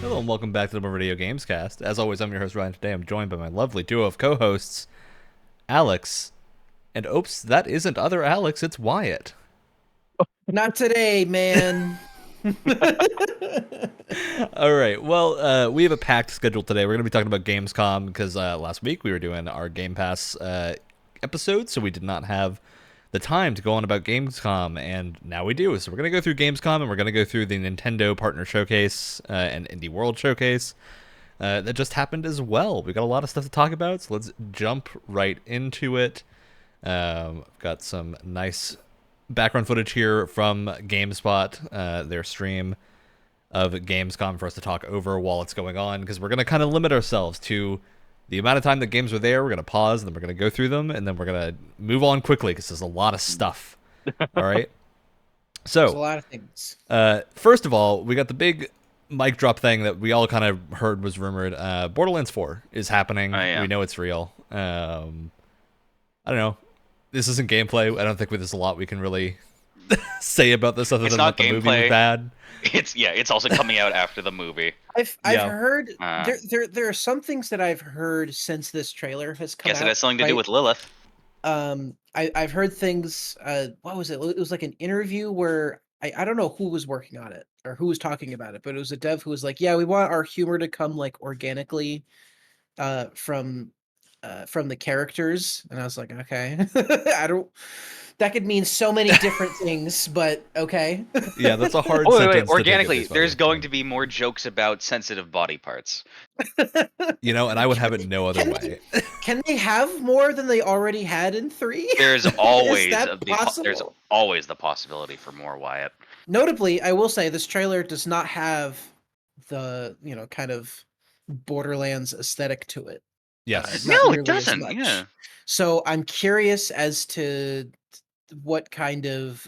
Hello and welcome back to the Radio Gamescast. As always, I'm your host Ryan. Today I'm joined by my lovely duo of co-hosts, Alex, and oops, that isn't other Alex, it's Wyatt. Not today, man. All right, well, we have a packed schedule today. We're going to be talking about Gamescom because last week we were doing our Game Pass episode, so we did not have the time to go on about Gamescom, and now we do. So we're going to go through Gamescom, and we're going to go through the Nintendo Partner Showcase and Indie World Showcase that just happened as well. We've got a lot of stuff to talk about, so let's jump right into it. I've got some nice background footage here from GameSpot, their stream of Gamescom for us to talk over while it's going on, because we're going to kind of limit ourselves to the amount of time that games were there. We're going to pause, and then we're going to go through them, and then we're going to move on quickly because there's a lot of stuff. All right? So, There's a lot of things. First of all, we got the big mic drop thing that we all kind of heard was rumored. Borderlands 4 is happening. Oh, yeah. We know it's real. I don't know. This isn't gameplay. I don't think there's a lot we can really say about this other than that the movie was bad. It's also coming out after the movie. I've heard there are some things that I've heard since this trailer has come out. Guess it has something to do with Lilith. I've heard things. What was it? It was like an interview where I don't know who was working on it or who was talking about it, but it was a dev who was like, "Yeah, we want our humor to come like organically from the characters," and I was like, "Okay, I don't." That could mean so many different things, but okay. Yeah, that's a hard wait, sentence. organically, there's going to be more jokes about sensitive body parts. And I would have it no other way. Can they have more than they already had in 3? There's always there's always the possibility for more, Wyatt. Notably, I will say this trailer does not have the kind of Borderlands aesthetic to it. Yes. No, it doesn't. Yeah. So I'm curious as to what kind of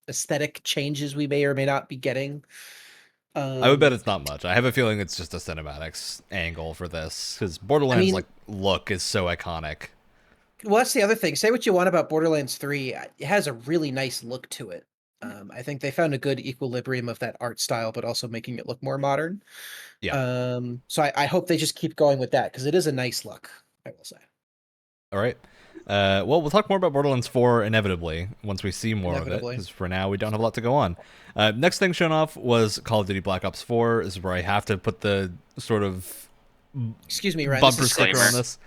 aesthetic changes we may or may not be getting. I would bet it's not much. I have a feeling it's just a cinematics angle for this, because Borderlands look is so iconic. Well, that's the other thing. Say what you want about Borderlands 3, it has a really nice look to it. I think they found a good equilibrium of that art style, but also making it look more modern. Yeah. So I hope they just keep going with that, because it is a nice look, I will say. All right. Well, we'll talk more about Borderlands 4 inevitably once we see more of it, because for now we don't have a lot to go on. Next thing shown off was Call of Duty Black Ops 4. This is where I have to put the sort of excuse me, Ryan, bumper sticker on this.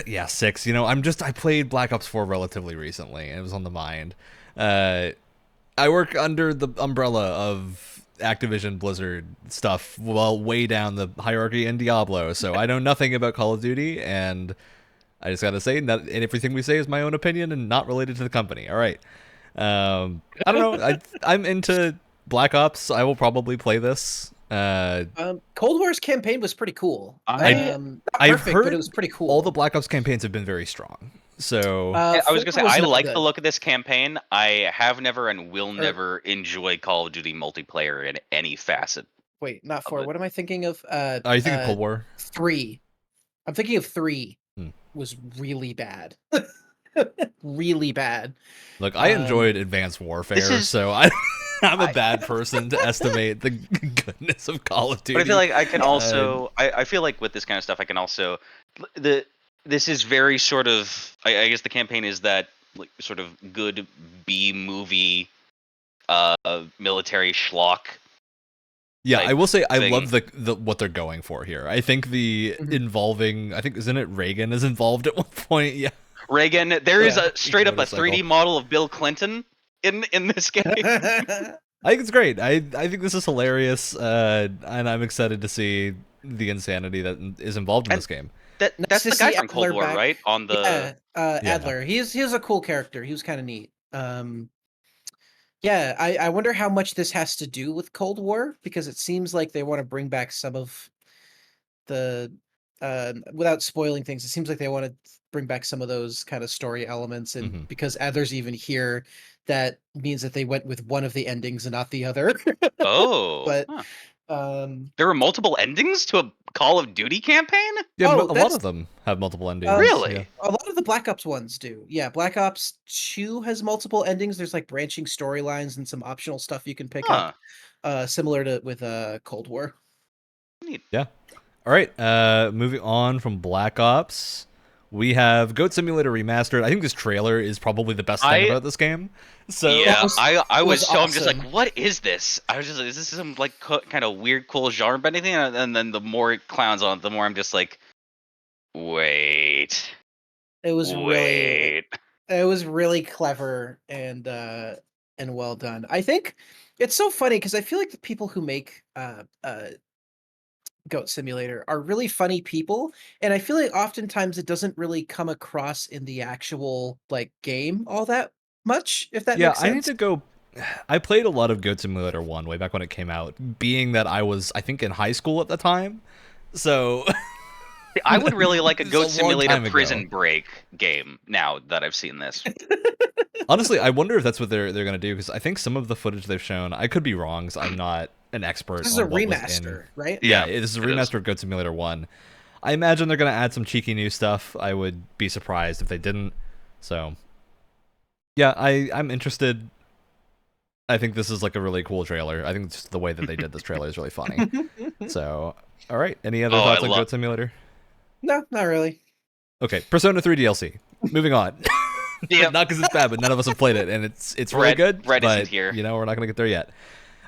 Yeah, 6. I played Black Ops 4 relatively recently, and it was on the mind. I work under the umbrella of Activision Blizzard stuff, way down the hierarchy in Diablo, so I know nothing about Call of Duty, and I just gotta say that everything we say is my own opinion and not related to the company. All right. I don't know. I'm into Black Ops. I will probably play this. Cold War's campaign was pretty cool. I've heard but it was pretty cool. All the Black Ops campaigns have been very strong. So I was gonna say I like the look of this campaign. I have never and will never enjoy Call of Duty multiplayer in any facet. Wait, not 4. What am I thinking of? Are you thinking Cold War? 3. I'm thinking of 3. Was really bad. Really bad. Look, I enjoyed Advanced Warfare, so I'm a bad person to estimate the goodness of Call of Duty. But I feel like I can also I feel like with this kind of stuff I can also this is very sort of I guess the campaign is that like sort of good B movie military schlock. Yeah, I will say I love the what they're going for here. I think involving, isn't it Reagan is involved at one point? Yeah, Reagan. There is a straight up a 3D model of Bill Clinton in this game. I think it's great. I think this is hilarious, and I'm excited to see the insanity that is involved in this game. That's the guy from Cold War, right? On the Adler. He's a cool character. He was kind of neat. Yeah, I wonder how much this has to do with Cold War, because it seems like they want to bring back some of the, without spoiling things, it seems like they want to bring back some of those kind of story elements, and because Adler's even here, that means that they went with one of the endings and not the other. Oh. But there were multiple endings to a Call of Duty campaign? Yeah, a lot of them have multiple endings. Really? Yeah. A lot of the Black Ops ones do. Yeah, Black Ops 2 has multiple endings. There's like branching storylines and some optional stuff you can pick up. similar to with Cold War. Yeah. All right. Moving on from Black Ops, we have Goat Simulator Remastered. I think this trailer is probably the best thing about this game. So yeah, I was so awesome. I'm just like, what is this? I was just like, is this some like kind of weird, cool genre bending thing? And then the more it clowns on it, the more I'm just like, wait. It was wait. really clever and well done. I think it's so funny because I feel like the people who make Goat Simulator are really funny people, and I feel like oftentimes it doesn't really come across in the actual like game all that much, if that yeah, makes sense. I need to go. I played a lot of Goat Simulator 1 way back when it came out, being that I was, I think, in high school at the time. So I would really like a It's a Goat long Simulator time ago. Prison Break game now that I've seen this. Honestly, I wonder if that's what they're gonna do, because I think some of the footage they've shown, I could be wrong, because I'm not an expert. This is on a what was in. remaster, right? Yeah, this is a remaster of Goat Simulator 1. I imagine they're gonna add some cheeky new stuff. I would be surprised if they didn't. So, yeah, I'm interested. I think this is like a really cool trailer. I think just the way that they did this trailer is really funny. So, all right. Any other thoughts on Goat Simulator? No, not really. Okay, Persona 3 DLC. Moving on. Yeah, Not because it's bad, but none of us have played it, and it's really good. Red but isn't here. You know, we're not gonna get there yet.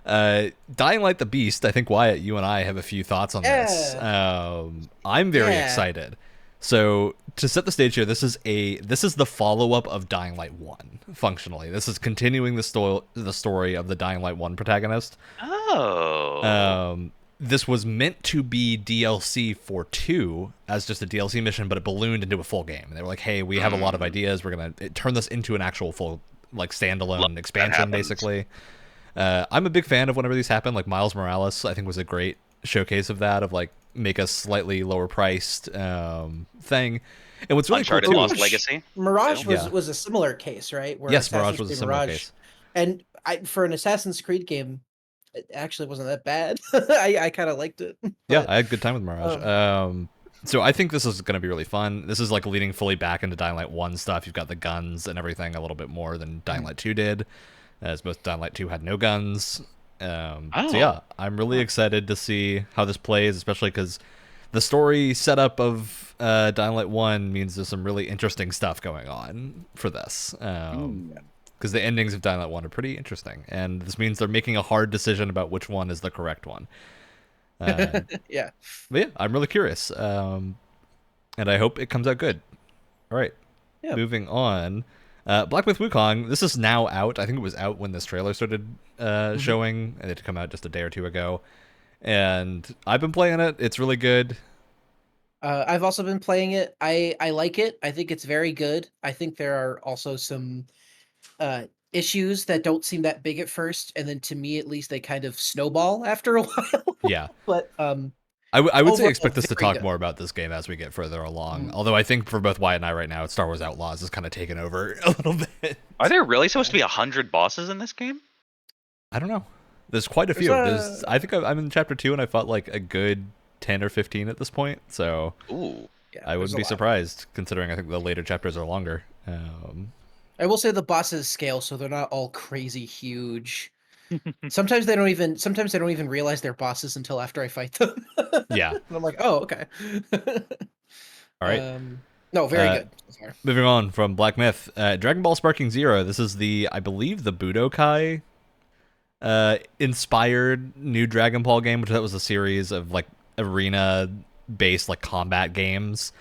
Dying Light the Beast. I think Wyatt, you and I have a few thoughts on this. I'm very excited. So to set the stage here, this is the follow-up of Dying Light 1. Functionally, this is continuing the story of the Dying Light 1 protagonist. Oh. This was meant to be DLC for 2 as just a DLC mission, but it ballooned into a full game. And they were like, hey, we have a lot of ideas. We're going to turn this into an actual full, like, standalone expansion, basically. I'm a big fan of whenever these happen. Like, Miles Morales, I think, was a great showcase of that, of, like, make a slightly lower-priced thing. And what's really Uncharted cool, Lost Legacy. Mirage was a similar case, right? Where yes, Mirage was a similar case. And for an Assassin's Creed game, it actually wasn't that bad. I kind of liked it. Yeah, I had a good time with Mirage. So I think this is going to be really fun. This is like leading fully back into Dying Light 1 stuff. You've got the guns and everything a little bit more than Dying Light 2 did, as both Dying Light 2 had no guns. So yeah, I'm really excited to see how this plays, especially because the story setup of Dying Light 1 means there's some really interesting stuff going on for this. Because the endings of Dying Light 1 are pretty interesting, and this means they're making a hard decision about which one is the correct one. Yeah. But yeah, I'm really curious, and I hope it comes out good. All right, moving on. Black Myth Wukong, this is now out. I think it was out when this trailer started showing, and it had come out just a day or two ago. And I've been playing it. It's really good. I've also been playing it. I like it. I think it's very good. I think there are also some issues that don't seem that big at first, and then to me at least they kind of snowball after a while. Yeah. But I would say expect us to very talk good. more about this game as we get further along. Although I think for both Wyatt and I right now, Star Wars Outlaws is kind of taken over a little bit. Are there really supposed to be 100 bosses in this game? I don't know. There's quite a few. I think I'm in chapter 2 and I fought like a good 10 or 15 at this point. So Ooh. yeah, I wouldn't be surprised considering I think the later chapters are longer. I will say the bosses scale, so they're not all crazy huge. Sometimes they don't even realize they're bosses until after I fight them. Yeah. And I'm like, oh, okay. All right. No, very good. Moving on from Black Myth, Dragon Ball Sparking Zero. This is I believe the Budokai inspired new Dragon Ball game, which that was a series of like arena based like combat games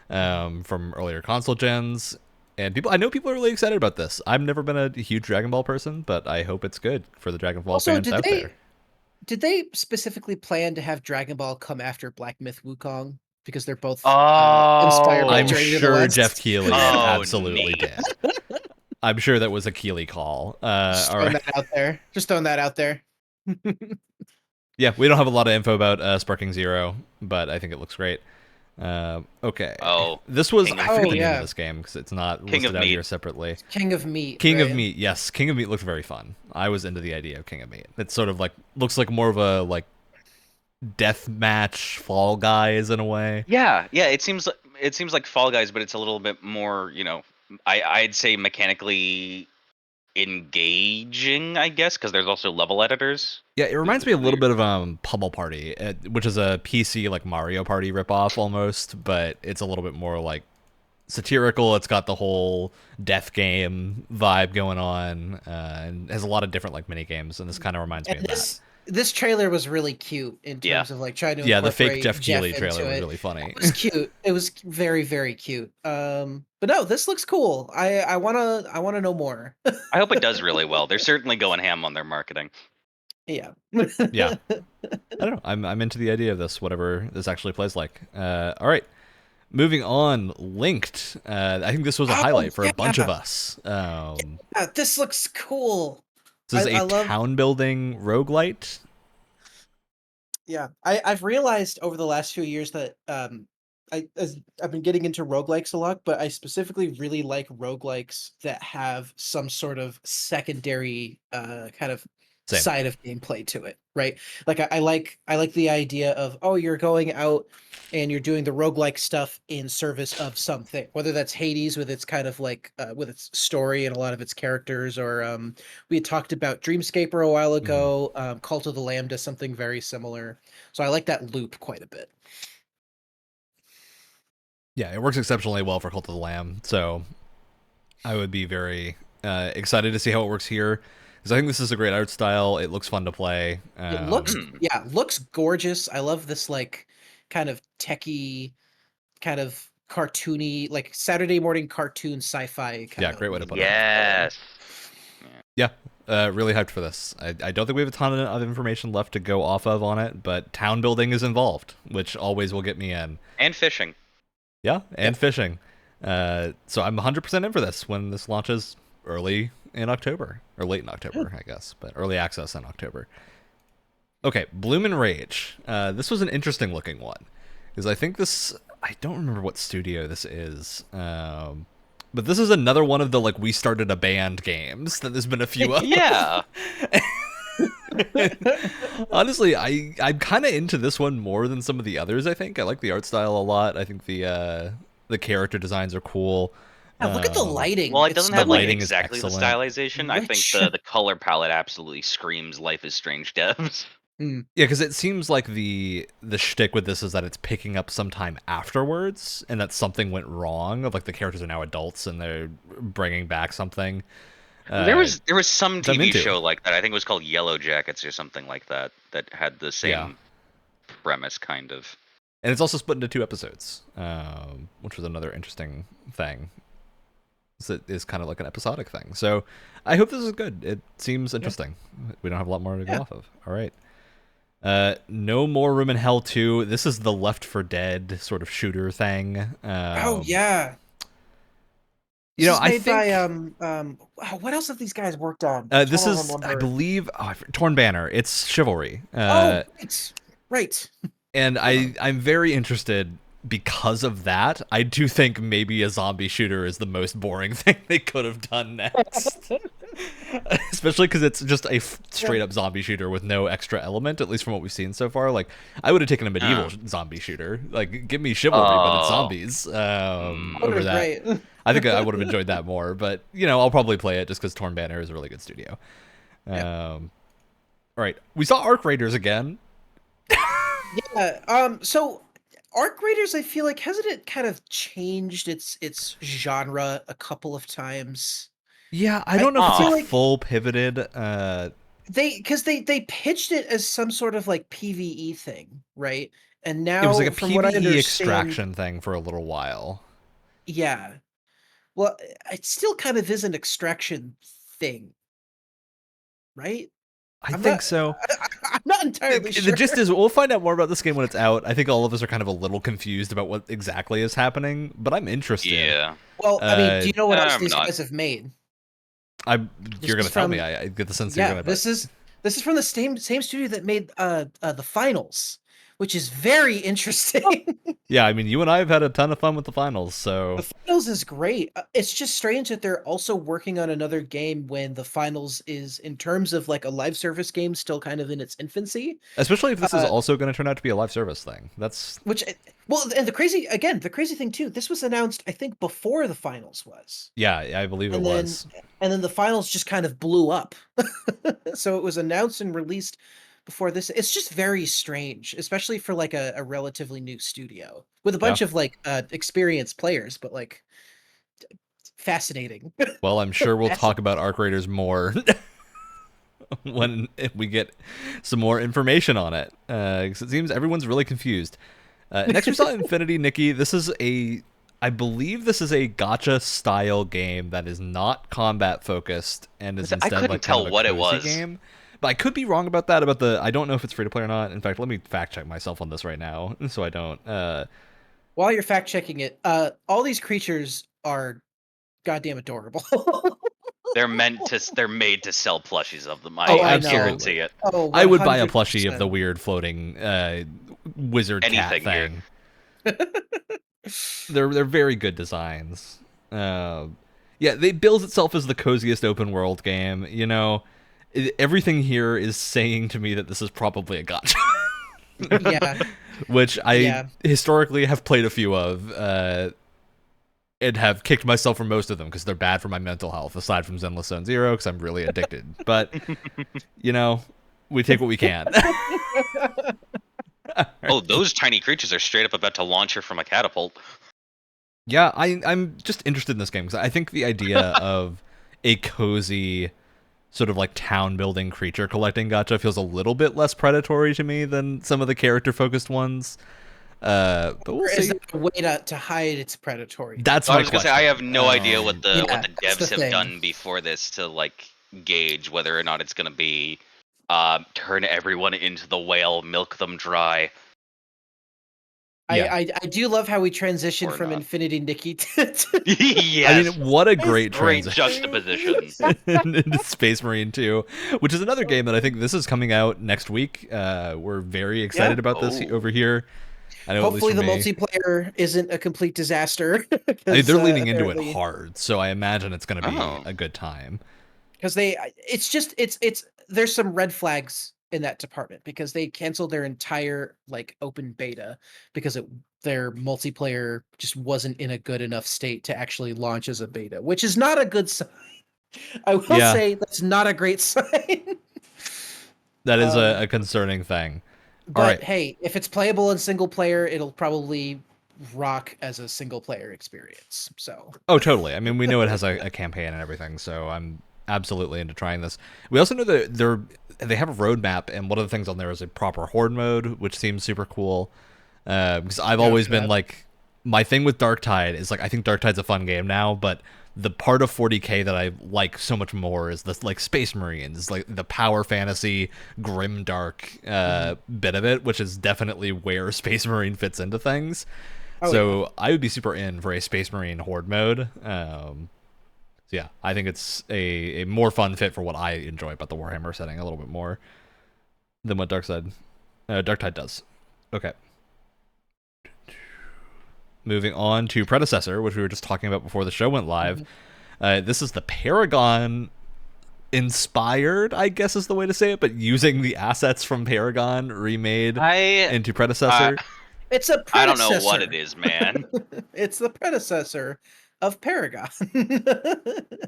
from earlier console gens. And I know people are really excited about this. I've never been a huge Dragon Ball person, but I hope it's good for the Dragon Ball fans out there. Did they specifically plan to have Dragon Ball come after Black Myth Wukong? Because they're both inspired by I'm Journey to the sure West? Jeff Keighley absolutely did. I'm sure that was a Keighley call. Just throwing that out there. Just throwing that out there. Yeah, we don't have a lot of info about Sparking Zero, but I think it looks great. Okay. Oh, this was I forget the name yeah. of this game because it's not King listed of out Meat. here separately. King of Meat. King of right? Meat, yes. King of Meat looked very fun. I was into the idea of King of Meat. It's sort of like looks like more of a like death match Fall Guys in a way. Yeah. It seems like Fall Guys, but it's a little bit more, I'd say mechanically engaging, I guess, because there's also level editors. Yeah, it reminds me a little bit of Pummel Party, which is a PC like Mario Party ripoff almost, but it's a little bit more like satirical. It's got the whole death game vibe going on, and has a lot of different like mini games, and this kind of reminds me of that. This trailer was really cute in terms of like trying to the fake incorporate Jeff Keighley Jeff trailer into was it. really funny. It was cute. It was very, very cute. But no, this looks cool. I wanna know more. I hope it does really well. They're certainly going ham on their marketing. Yeah. Yeah. I don't know. I'm into the idea of this, whatever this actually plays like. All right. Moving on, Linked. I think this was a highlight for a bunch of us. Yeah, this looks cool. This is a town building roguelite. Yeah, I've realized over the last few years that I've been getting into roguelikes a lot, but I specifically really like roguelikes that have some sort of secondary kind of Same. side of gameplay to it, right? Like I like the idea of, oh, you're going out and you're doing the roguelike stuff in service of something, whether that's Hades with its kind of like with its story and a lot of its characters, or we had talked about Dreamscaper a while ago. Cult of the Lamb does something very similar, so I like that loop quite a bit. Yeah, it works exceptionally well for Cult of the Lamb, so I would be very excited to see how it works here. Because I think this is a great art style. It looks fun to play. It looks gorgeous. I love this like kind of techie, kind of cartoony, like Saturday morning cartoon sci-fi kind of. Great way to put it. Yes. Yeah, really hyped for this. I don't think we have a ton of information left to go off of on it, but town building is involved, which always will get me in. And fishing. Yeah, and fishing. So I'm 100% in for this when this launches early in October, or late in October, I guess, but early access in October. Okay, Bloom and Rage. This was an interesting looking one, because I think this, I don't remember what studio this is, but this is another one of the like we started a band games that there's been a few of. Yeah. Honestly, I'm kind of into this one more than some of the others. I think I like the art style a lot. I think the character designs are cool. Yeah, look at the lighting. Well, it doesn't have like exactly the excellent. stylization. I think the color palette absolutely screams Life is Strange devs. Yeah, because it seems like the shtick with this is that it's picking up sometime afterwards, and that something went wrong. Of like the characters are now adults and they're bringing back something. There was some TV show like that. I think it was called Yellow Jackets or something like that. That had the same premise, kind of. And it's also split into 2 episodes, which was another interesting thing. It is kind of like an episodic thing. So I hope this is good. It seems interesting. We don't have a lot more to go off of. All right. No More Room in Hell 2. This is the Left 4 Dead sort of shooter thing. Oh yeah. You know, I think what else have these guys worked on? This is, I believe, Torn Banner. It's Chivalry. Right. And I'm very interested because of that. I do think maybe a zombie shooter is the most boring thing they could have done next. Especially because it's just a straight up zombie shooter with no extra element, at least from what we've seen so far. Like, I would have taken a medieval zombie shooter. Like, give me Chivalry, but it's zombies over that. Great. I think I would have enjoyed that more. But, you know, I'll probably play it just because Torn Banner is a really good studio. All right. We saw Arc Raiders again. So Arc Raiders, I feel like, hasn't it kind of changed its genre a couple of times? Yeah, I don't know if it's feel like like full pivoted. They pitched it as some sort of like PvE thing, right? And now It was like a from what I PvE understand, extraction thing for a little while. Yeah. Well, it still kind of is an extraction thing, right? I think so. I'm not entirely sure. The gist is we'll find out more about this game when it's out. I think all of us are kind of a little confused about what exactly is happening, but I'm interested. Yeah. Well, I mean, do you know what else these guys have made? You're going to tell me. I get the sense you're going to. This is from the same studio that made the Finals, which is very interesting. Yeah, I mean, you and I have had a ton of fun with the Finals, so... The Finals is great. It's just strange that they're also working on another game when the Finals is, in terms of like a live service game, still kind of in its infancy. Especially if this is also going to turn out to be a live service thing. That's... Well, and the crazy thing too, this was announced, I think, before the Finals was. Yeah, I believe it was. And then the Finals just kind of blew up. So it was announced and released before this. It's just very strange, especially for like a relatively new studio with a bunch of like experienced players, but like fascinating. Well, I'm sure we'll talk about Arc Raiders more if we get some more information on it. Because it seems everyone's really confused. Next, we saw Infinity Nikki. I believe this is a gacha style game that is not combat focused and is instead I couldn't like tell kind of a what it cozy was. game. But I could be wrong about that. I don't know if it's free to play or not. In fact, let me fact check myself on this right now, so I don't. While you're fact checking it, all these creatures are goddamn adorable. They're made to sell plushies of them. Oh, I absolutely. guarantee it. Oh, I would buy a 100%. plushie of the weird floating wizard cat thing. They're very good designs. Yeah, it bills itself as the coziest open world game. You know, everything here is saying to me that this is probably a gacha. Yeah. Which I historically have played a few of, and have kicked myself for most of them because they're bad for my mental health, aside from Zenless Zone Zero because I'm really addicted. But, you know, we take what we can. Oh, those tiny creatures are straight up about to launch her from a catapult. Yeah, I'm just interested in this game because I think the idea of a cozy sort of like town building creature collecting gacha feels a little bit less predatory to me than some of the character focused ones. But we'll see. Is there a way to hide its predatory? That's I my was gonna question. say I have no idea what the that's the devs have thing. done before this to like gauge whether or not it's gonna be turn everyone into the whale, milk them dry. Yeah. I do love how we transitioned Or from not. Infinity Nikki to Yes. I mean, what a great Great transition juxtaposition. into Space Marine 2, which is another game that I think this is coming out next week. We're very excited about this over here. I know hopefully at the least for me. multiplayer isn't a complete disaster. I mean, they're leaning into it hard, so I imagine it's going to be a good time. Because there's some red flags in that department because they canceled their entire like open beta because their multiplayer just wasn't in a good enough state to actually launch as a beta, which is not a good sign. I will say that's not a great sign. That is a concerning thing. But hey, if it's playable in single player, it'll probably rock as a single player experience. So totally. I mean, we know it has a campaign and everything, so I'm absolutely into trying this. We also know that they have a roadmap, and one of the things on there is a proper horde mode, which seems super cool. Because I've always been like, my thing with Darktide is like, I think Darktide's a fun game now, but the part of 40K that I like so much more is this like Space Marines, like the power fantasy, grim dark bit of it, which is definitely where Space Marine fits into things. I would be super in for a Space Marine horde mode. So yeah, I think it's a more fun fit for what I enjoy about the Warhammer setting a little bit more than what Darktide does. Okay. Moving on to Predecessor, which we were just talking about before the show went live. This is the Paragon inspired, I guess is the way to say it, but using the assets from Paragon remade into Predecessor. It's a predecessor. I don't know what it is, man. It's the predecessor of Paragon. It's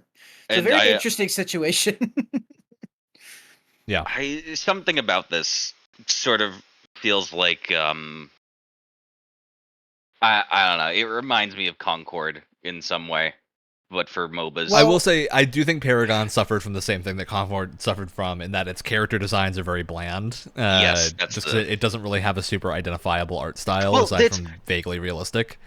a very interesting situation. Yeah. Something about this sort of feels like I don't know. It reminds me of Concord in some way, but for MOBAs. Well, I will say I do think Paragon suffered from the same thing that Concord suffered from, in that its character designs are very bland. Yes, it doesn't really have a super identifiable art style aside from vaguely realistic.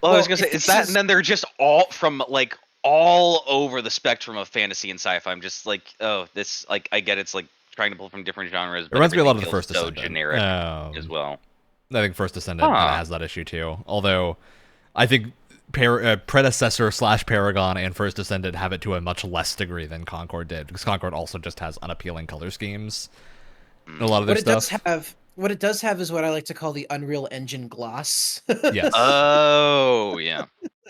Well, I was gonna say it's that, and then they're just all from like all over the spectrum of fantasy and sci-fi. I'm just like, oh, this like I get it's like trying to pull from different genres. But it reminds me a lot of the First so Descendant. Generic as well. I think First Descendant kind of has that issue too. Although, I think Predecessor / Paragon and First Descendant have it to a much less degree than Concord did, because Concord also just has unappealing color schemes. A lot of their stuff. What it does have is what I like to call the Unreal Engine gloss. Yes. Oh, yeah.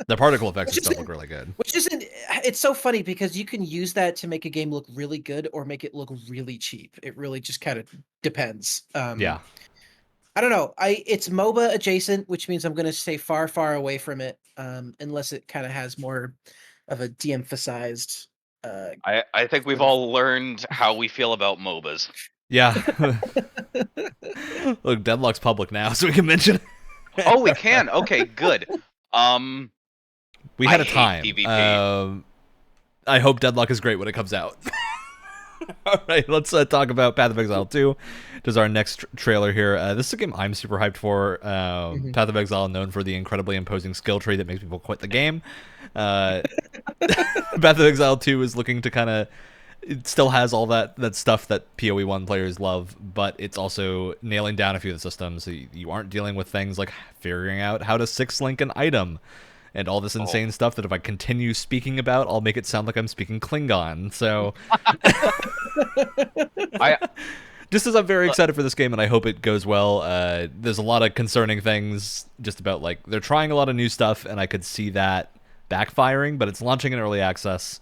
The particle effects and stuff look really good. Which isn't. It's so funny because you can use that to make a game look really good or make it look really cheap. It really just kind of depends. Yeah. I don't know. It's MOBA adjacent, which means I'm going to stay far, far away from it, unless it kind of has more of a de-emphasized. I think we've all learned how we feel about MOBAs. Yeah. Look, Deadlock's public now, so we can mention it. Oh, we can. Okay, good. We had I a hate time. PvP. I hope Deadlock is great when it comes out. All right, let's talk about Path of Exile 2. Which is our next trailer here. This is a game I'm super hyped for. Path of Exile, known for the incredibly imposing skill tree that makes people quit the game. Path of Exile 2 is looking to kind of... It still has all that stuff that PoE 1 players love, but it's also nailing down a few of the systems. So you aren't dealing with things like figuring out how to 6-link an item and all this insane stuff that if I continue speaking about, I'll make it sound like I'm speaking Klingon. So... Just as I'm very excited for this game, and I hope it goes well. There's a lot of concerning things just about, like, they're trying a lot of new stuff, and I could see that backfiring, but it's launching in early access,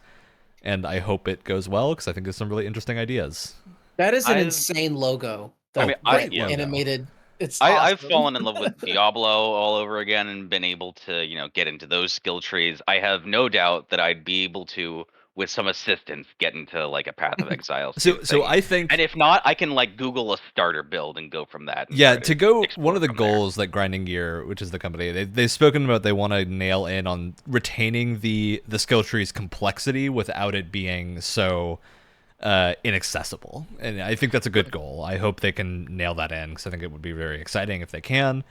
and I hope it goes well, because I think there's some really interesting ideas. That is an insane logo. Animated. It's awesome. I've fallen in love with Diablo all over again and been able to, get into those skill trees. I have no doubt that I'd be able to, with some assistance, get into like a Path of Exile. So I think, and if not, I can like Google a starter build and go from that. Yeah, to go, one of the goals that Grinding Gear, which is the company, they've spoken about, they want to nail in on retaining the skill tree's complexity without it being so inaccessible, and I think that's a good goal. I hope they can nail that in, because I think it would be very exciting if they can.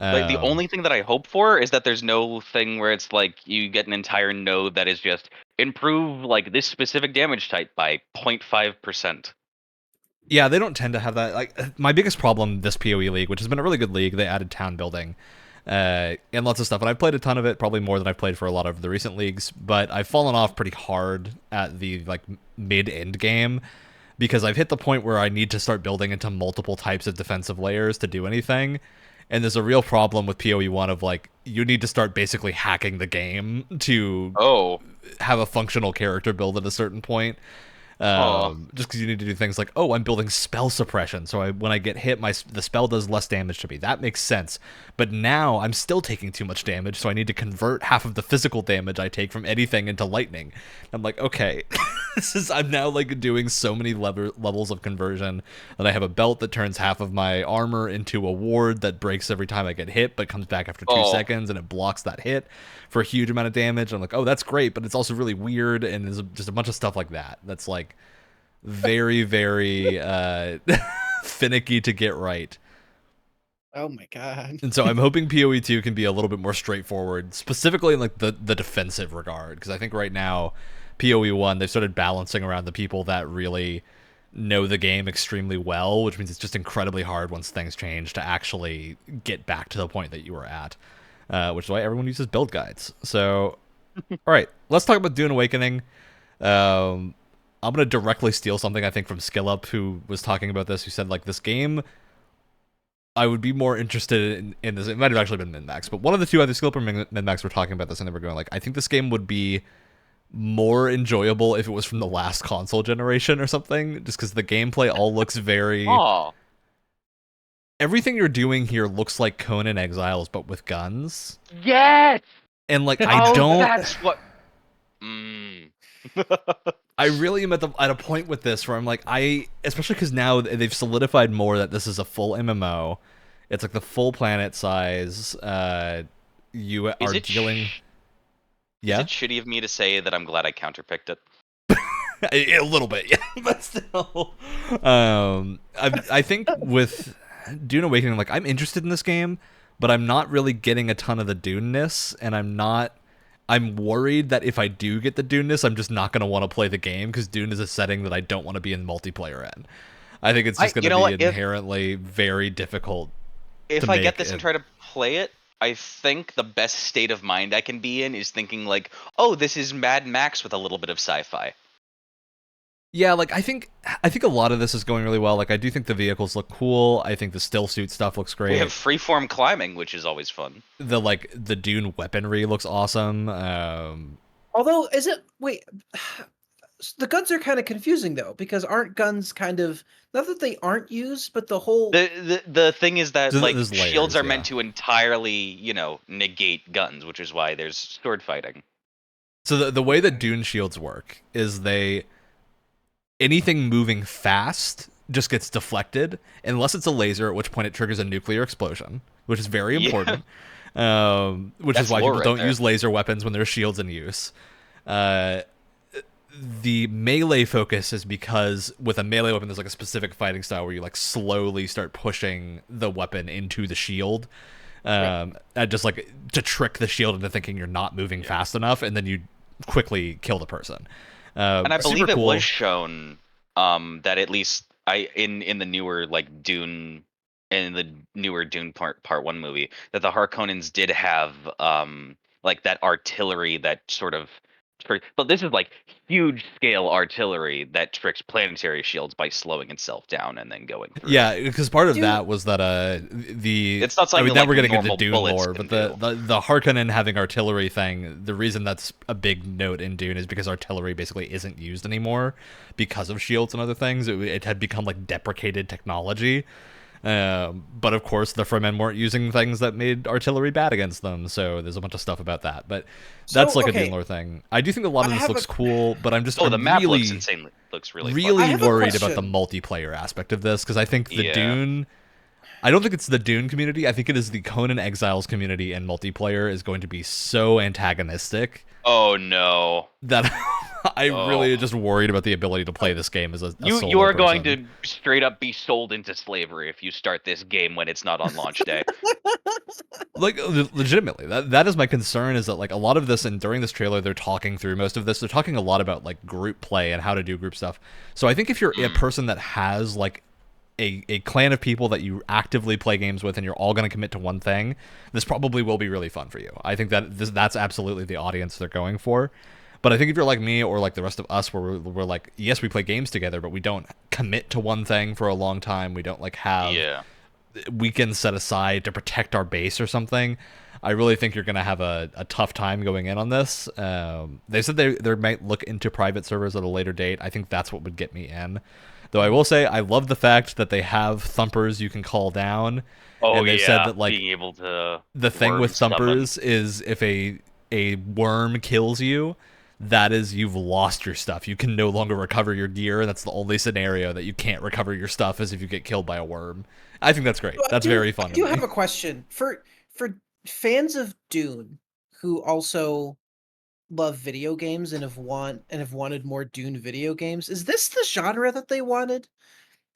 Like, the only thing that I hope for is that there's no thing where it's like you get an entire node that is just improve like this specific damage type by 0.5%. Yeah, they don't tend to have that. Like, my biggest problem this PoE league, which has been a really good league, they added town building and lots of stuff, and I've played a ton of it, probably more than I've played for a lot of the recent leagues, but I've fallen off pretty hard at the like mid-end game, because I've hit the point where I need to start building into multiple types of defensive layers to do anything. And there's a real problem with PoE 1 of, like, you need to start basically hacking the game to have a functional character build at a certain point. Just because you need to do things like, I'm building spell suppression, so when I get hit, the spell does less damage to me. That makes sense. But now I'm still taking too much damage, so I need to convert half of the physical damage I take from anything into lightning. I'm like, okay, I'm now like doing so many levels of conversion that I have a belt that turns half of my armor into a ward that breaks every time I get hit, but comes back after 2 seconds, and it blocks that hit for a huge amount of damage. I'm like, that's great, but it's also really weird, and there's just a bunch of stuff like that that's like very, very finicky to get right. Oh my god. And so I'm hoping PoE 2 can be a little bit more straightforward, specifically in like the defensive regard, because I think right now PoE 1, they've started balancing around the people that really know the game extremely well, which means it's just incredibly hard once things change to actually get back to the point that you were at, which is why everyone uses build guides. So, all right, let's talk about Dune Awakening. I'm going to directly steal something, I think, from SkillUp, who was talking about this, who said, like, this game, I would be more interested in this. It might have actually been MinMax, but one of the two, either SkillUp or MinMax, were talking about this, and they were going, like, I think this game would be more enjoyable if it was from the last console generation or something, just because the gameplay all looks very... Everything you're doing here looks like Conan Exiles, but with guns. Yes! And, like, I don't... that's what... I really am at a point with this where I'm like, especially because now they've solidified more that this is a full MMO. It's like the full planet size. You are dealing... Yeah? Is it shitty of me to say that I'm glad I counterpicked it? A little bit, yeah. But still. I think with Dune Awakening, like, I'm interested in this game, but I'm not really getting a ton of the Dune-ness, and I'm worried that if I do get the Dune-ness, I'm just not going to want to play the game, because Dune is a setting that I don't want to be in multiplayer in. I think it's just going to be inherently very difficult. If I get this and try to play it, I think the best state of mind I can be in is thinking like, this is Mad Max with a little bit of sci-fi. Yeah, like, I think a lot of this is going really well. Like, I do think the vehicles look cool. I think the still suit stuff looks great. We have freeform climbing, which is always fun. The Dune weaponry looks awesome. Although, the guns are kind of confusing though, because aren't guns kind of, not that they aren't used, but the whole... The thing is that layers, shields are meant to entirely, negate guns, which is why there's sword fighting. So the way that Dune shields work is anything moving fast just gets deflected unless it's a laser, at which point it triggers a nuclear explosion, which is very important. Which That's is why lore people right don't there. use laser weapons when there's shields in use. The melee focus is because with a melee weapon, there's like a specific fighting style where you like slowly start pushing the weapon into the shield, just like to trick the shield into thinking you're not moving fast enough, and then you quickly kill the person. And I super believe it cool. was shown that at least in the newer like Dune in the newer Dune part 1 movie that the Harkonnens did have like that artillery that sort of but this is like huge scale artillery that tricks planetary shields by slowing itself down and then going through. Yeah, because part of Dude. that was that It's not something now like we're getting into normal Dune bullets lore, can but do. the Harkonnen having artillery thing, the reason that's a big note in Dune is because artillery basically isn't used anymore because of shields and other things. It had become like deprecated technology. But of course, the Fremen weren't using things that made artillery bad against them, so there's a bunch of stuff about that. But that's So, like a okay. Dune lore thing. I do think a lot of I this have looks a- cool, but I'm just Oh, I'm the map really, looks insanely really really I have a worried about the question. multiplayer aspect of this because I think the Yeah. Dune. I don't think it's the Dune community. I think it is the Conan Exiles community, and multiplayer is going to be so antagonistic Oh no. that I Oh. really just worried about the ability to play this game as a You solo are going person. to straight up be sold into slavery if you start this game when it's not on launch day. Like legitimately, that is my concern. Is that like a lot of this, and during this trailer, they're talking through most of this. They're talking a lot about like group play and how to do group stuff. So I think if you're a person that has like a clan of people that you actively play games with and you're all going to commit to one thing, this probably will be really fun for you. I think that that's absolutely the audience they're going for. But I think if you're like me or like the rest of us, where we're like, yes, we play games together, but we don't commit to one thing for a long time. We don't like have Yeah. weekends set aside to protect our base or something. I really think you're going to have a tough time going in on this. They said they might look into private servers at a later date. I think that's what would get me in. Though I will say I love the fact that they have thumpers you can call down. Oh And they've yeah. said that like being able to the thing worm with summon. thumpers is if a worm kills you, that is you've lost your stuff. You can no longer recover your gear. That's the only scenario that you can't recover your stuff is if you get killed by a worm. I think that's great. So I That's do- very fun I to do me. have a question for fans of Dune who also love video games and have wanted more Dune video games. Is this the genre that they wanted?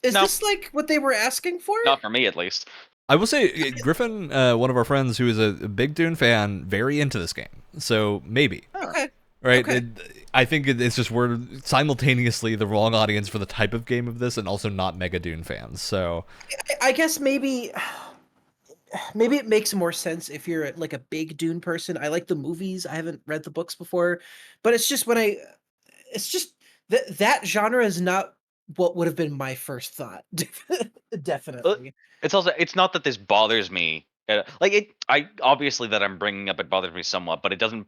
Is No. this like what they were asking for? Not for me at least. I will say, Griffin, one of our friends who is a big Dune fan, very into this game. So maybe, Okay. right? Okay. I think it's just we're simultaneously the wrong audience for the type of game of this, and also not mega Dune fans. So I guess maybe it makes more sense if you're like a big Dune person. I like the movies. I haven't read the books before, but it's just it's just that genre is not what would have been my first thought. Definitely. It's not that this bothers me. Like it, I obviously that I'm bringing up it bothers me somewhat, but it doesn't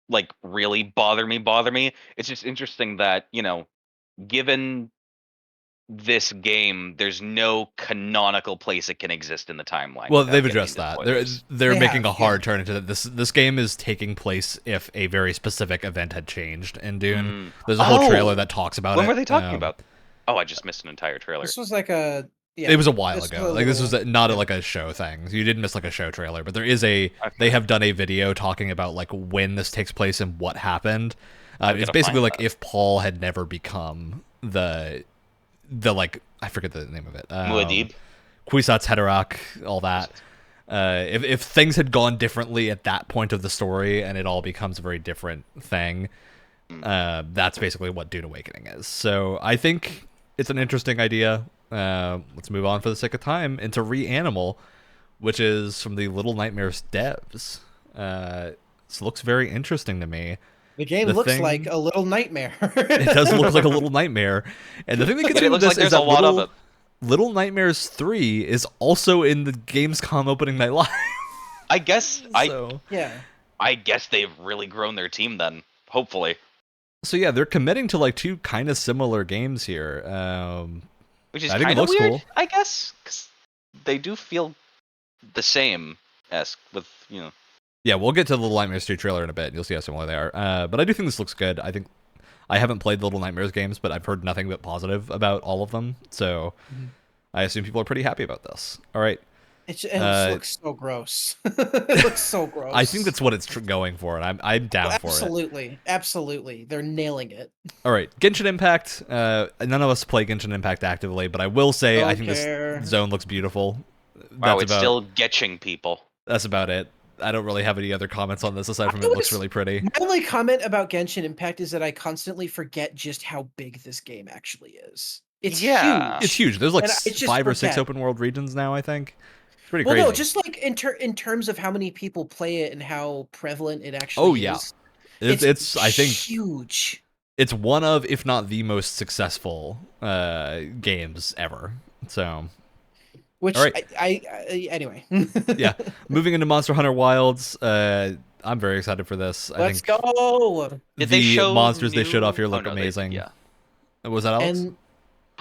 like really bother me. It's just interesting that given this game, there's no canonical place it can exist in the timeline. well, without they've getting addressed into that. spoilers. They're They making have, a hard yeah. turn into that. This game is taking place if a very specific event had changed in Dune. There's a whole Oh! trailer that talks about When it. were they talking about? Oh, I just missed an entire trailer. This was like a It was a while this ago. a Like this was little- not like a show thing. You didn't miss like a show trailer, but there is a. They have done a video talking about like when this takes place and what happened. It's gotta basically find like that. if Paul had never become the like I forget the name of it. Muad'Dib. Kwisatz Haderach, all that. If things had gone differently at that point of the story and it all becomes a very different thing, that's basically what Dune Awakening is. So I think it's an interesting idea. Let's move on for the sake of time into Reanimal, which is from the Little Nightmares devs. This looks very interesting to me. The game The looks thing- like a little nightmare. It does look like a little nightmare. And the thing that gets But me it with looks this like is there's that a lot of it. Little Nightmares 3 is also in the Gamescom opening night live. I guess Yeah. I guess they've really grown their team then. Hopefully, So yeah, they're committing to like two kind of similar games here. which is I think it kind of looks weird. cool. I guess 'cause they do feel the same esque with Yeah, we'll get to the Little Nightmares 2 trailer in a bit. And you'll see how similar they are. But I do think this looks good. I think I haven't played the Little Nightmares games, but I've heard nothing but positive about all of them. So I assume people are pretty happy about this. All right. It just looks so gross. It looks so gross. I think that's what it's going for, and I'm down for it. Absolutely. They're nailing it. All right, Genshin Impact. None of us play Genshin Impact actively, but I will say I think this zone looks beautiful. Wow, it's still getching people. That's about it. I don't really have any other comments on this aside from it looks really pretty. My only comment about Genshin Impact is that I constantly forget just how big this game actually is. It's huge. It's huge. There's like 5 or 6 open world regions now, I think. It's pretty crazy. No, just like in terms of how many people play it and how prevalent it actually is. It's I think huge. It's one of, if not the most successful games ever. So which I anyway. Yeah, moving into Monster Hunter Wilds, I'm very excited for this. Let's go. Did they show monsters they showed off here look amazing? Yeah. Was that Alex? And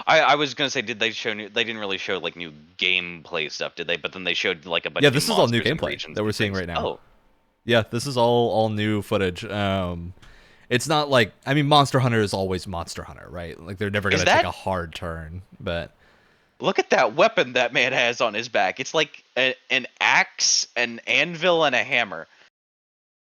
I was gonna say, did they show new? They didn't really show like new gameplay stuff, did they? But then they showed like a bunch. Yeah, this is all new gameplay that we're seeing right now. Oh, yeah, this is all new footage. It's not like, I mean, Monster Hunter is always Monster Hunter, right? Like they're never gonna take a hard turn, but. Look at that weapon that man has on his back. It's like an axe, an anvil, and a hammer.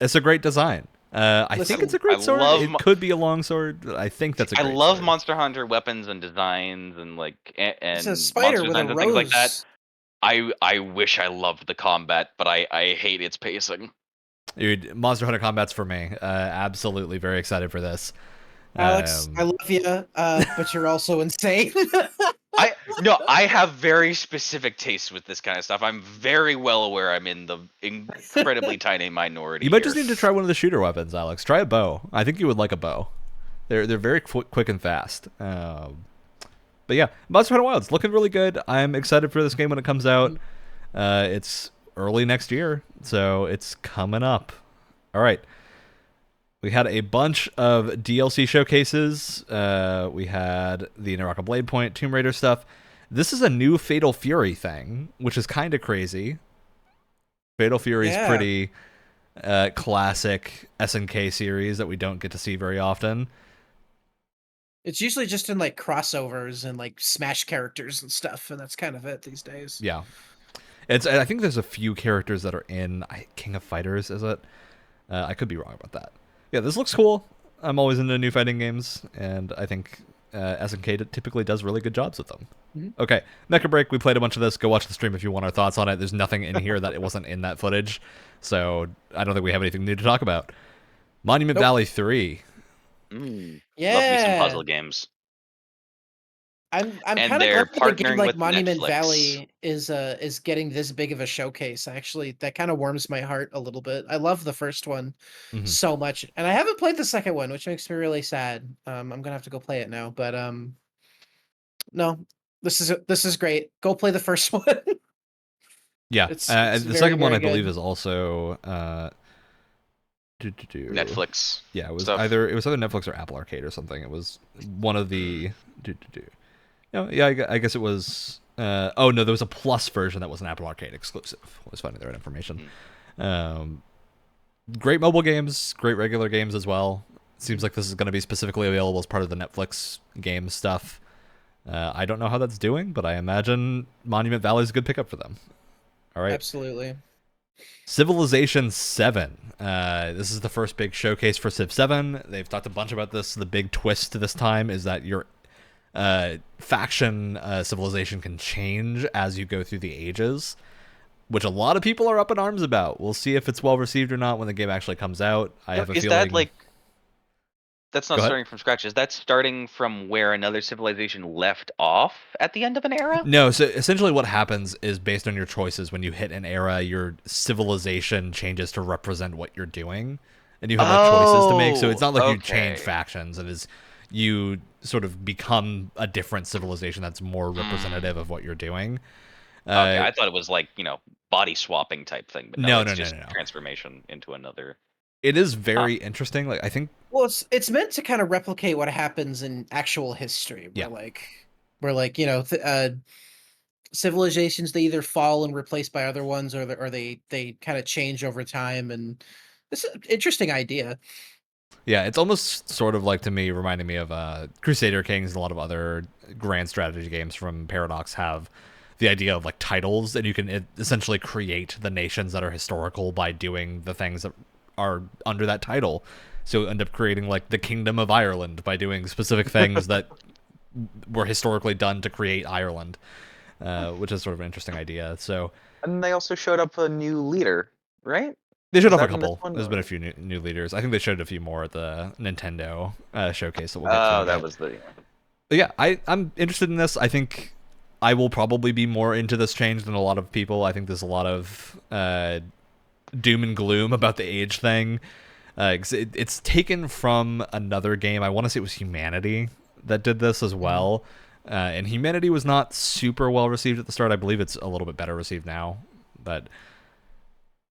It's a great design. I think it's a great sword. It could be a long sword. I think that's a great sword. I love Monster Hunter weapons and designs and like it's a spider with a rose. Things like that. I wish I loved the combat, but I hate its pacing. Dude, Monster Hunter combat's for me. Absolutely very excited for this. Alex, I love you, but you're also insane. I have very specific tastes with this kind of stuff. I'm very well aware I'm in the incredibly tiny minority. You might just need to try one of the shooter weapons, Alex. Try a bow. I think you would like a bow. They're very quick and fast. But yeah, Monster Hunter Wilds looking really good. I'm excited for this game when it comes out. It's early next year, so it's coming up. All right. We had a bunch of DLC showcases. We had the Naraka Blade Point, Tomb Raider stuff. This is a new Fatal Fury thing, which is kind of crazy. Fatal Fury is pretty classic SNK series that we don't get to see very often. It's usually just in like crossovers and like Smash characters and stuff, and that's kind of it these days. Yeah. I think there's a few characters that are in King of Fighters, is it? I could be wrong about that. Yeah, this looks cool. I'm always into new fighting games, and I think SNK typically does really good jobs with them. Mm-hmm. Okay, Mecha Break, we played a bunch of this. Go watch the stream if you want our thoughts on it. There's nothing in here that it wasn't in that footage, so I don't think we have anything new to talk about. Monument Valley 3. Yeah. Love me some puzzle games. I'm kind of glad that a game like Monument Valley is getting this big of a showcase. Actually, that kind of warms my heart a little bit. I love the first one so much, and I haven't played the second one, which makes me really sad. I'm gonna have to go play it now, but no, this is great. Go play the first one. Yeah, it's the second one I believe is also Netflix. Yeah, it was either Netflix or Apple Arcade or something. It was one of the. Yeah, I guess it was. Oh no, there was a Plus version that was an Apple Arcade exclusive. I was finding the right information. Great mobile games, great regular games as well. Seems like this is going to be specifically available as part of the Netflix game stuff. I don't know how that's doing, but I imagine Monument Valley is a good pickup for them. All right, absolutely. Civilization 7. This is the first big showcase for Civ 7. They've talked a bunch about this. The big twist to this time is that your faction civilization can change as you go through the ages, which a lot of people are up in arms about. We'll see if it's well received or not when the game actually comes out. I have a feeling. Is that like? That's not starting from scratch. Is that starting from where another civilization left off at the end of an era? No, so essentially what happens is based on your choices, when you hit an era, your civilization changes to represent what you're doing, and you have choices to make. So it's not like you change factions. It is you sort of become a different civilization that's more representative of what you're doing. Okay, I thought it was like, body swapping type thing, but no, just transformation into another. It is very interesting. Like I think. Well, it's meant to kind of replicate what happens in actual history. Where civilizations, they either fall and replaced by other ones, or they kind of change over time, and it's an interesting idea. Yeah, it's almost sort of like, to me, reminding me of Crusader Kings and a lot of other grand strategy games from Paradox have the idea of like titles, and you can essentially create the nations that are historical by doing the things that are under that title. So you end up creating like the Kingdom of Ireland by doing specific things that were historically done to create Ireland, which is sort of an interesting idea. So And they also showed up a new leader, right? they showed Was off a that in this couple. one, There's been or- a few new leaders. I think they showed a few more at the Nintendo showcase that we'll get to. Oh, in a that bit. was the. But yeah, I'm interested in this. I think I will probably be more into this change than a lot of people. I think there's a lot of doom and gloom about the age thing. 'Cause it's taken from another game. I want to say it was Humanity that did this as well. And Humanity was not super well received at the start. I believe it's a little bit better received now. But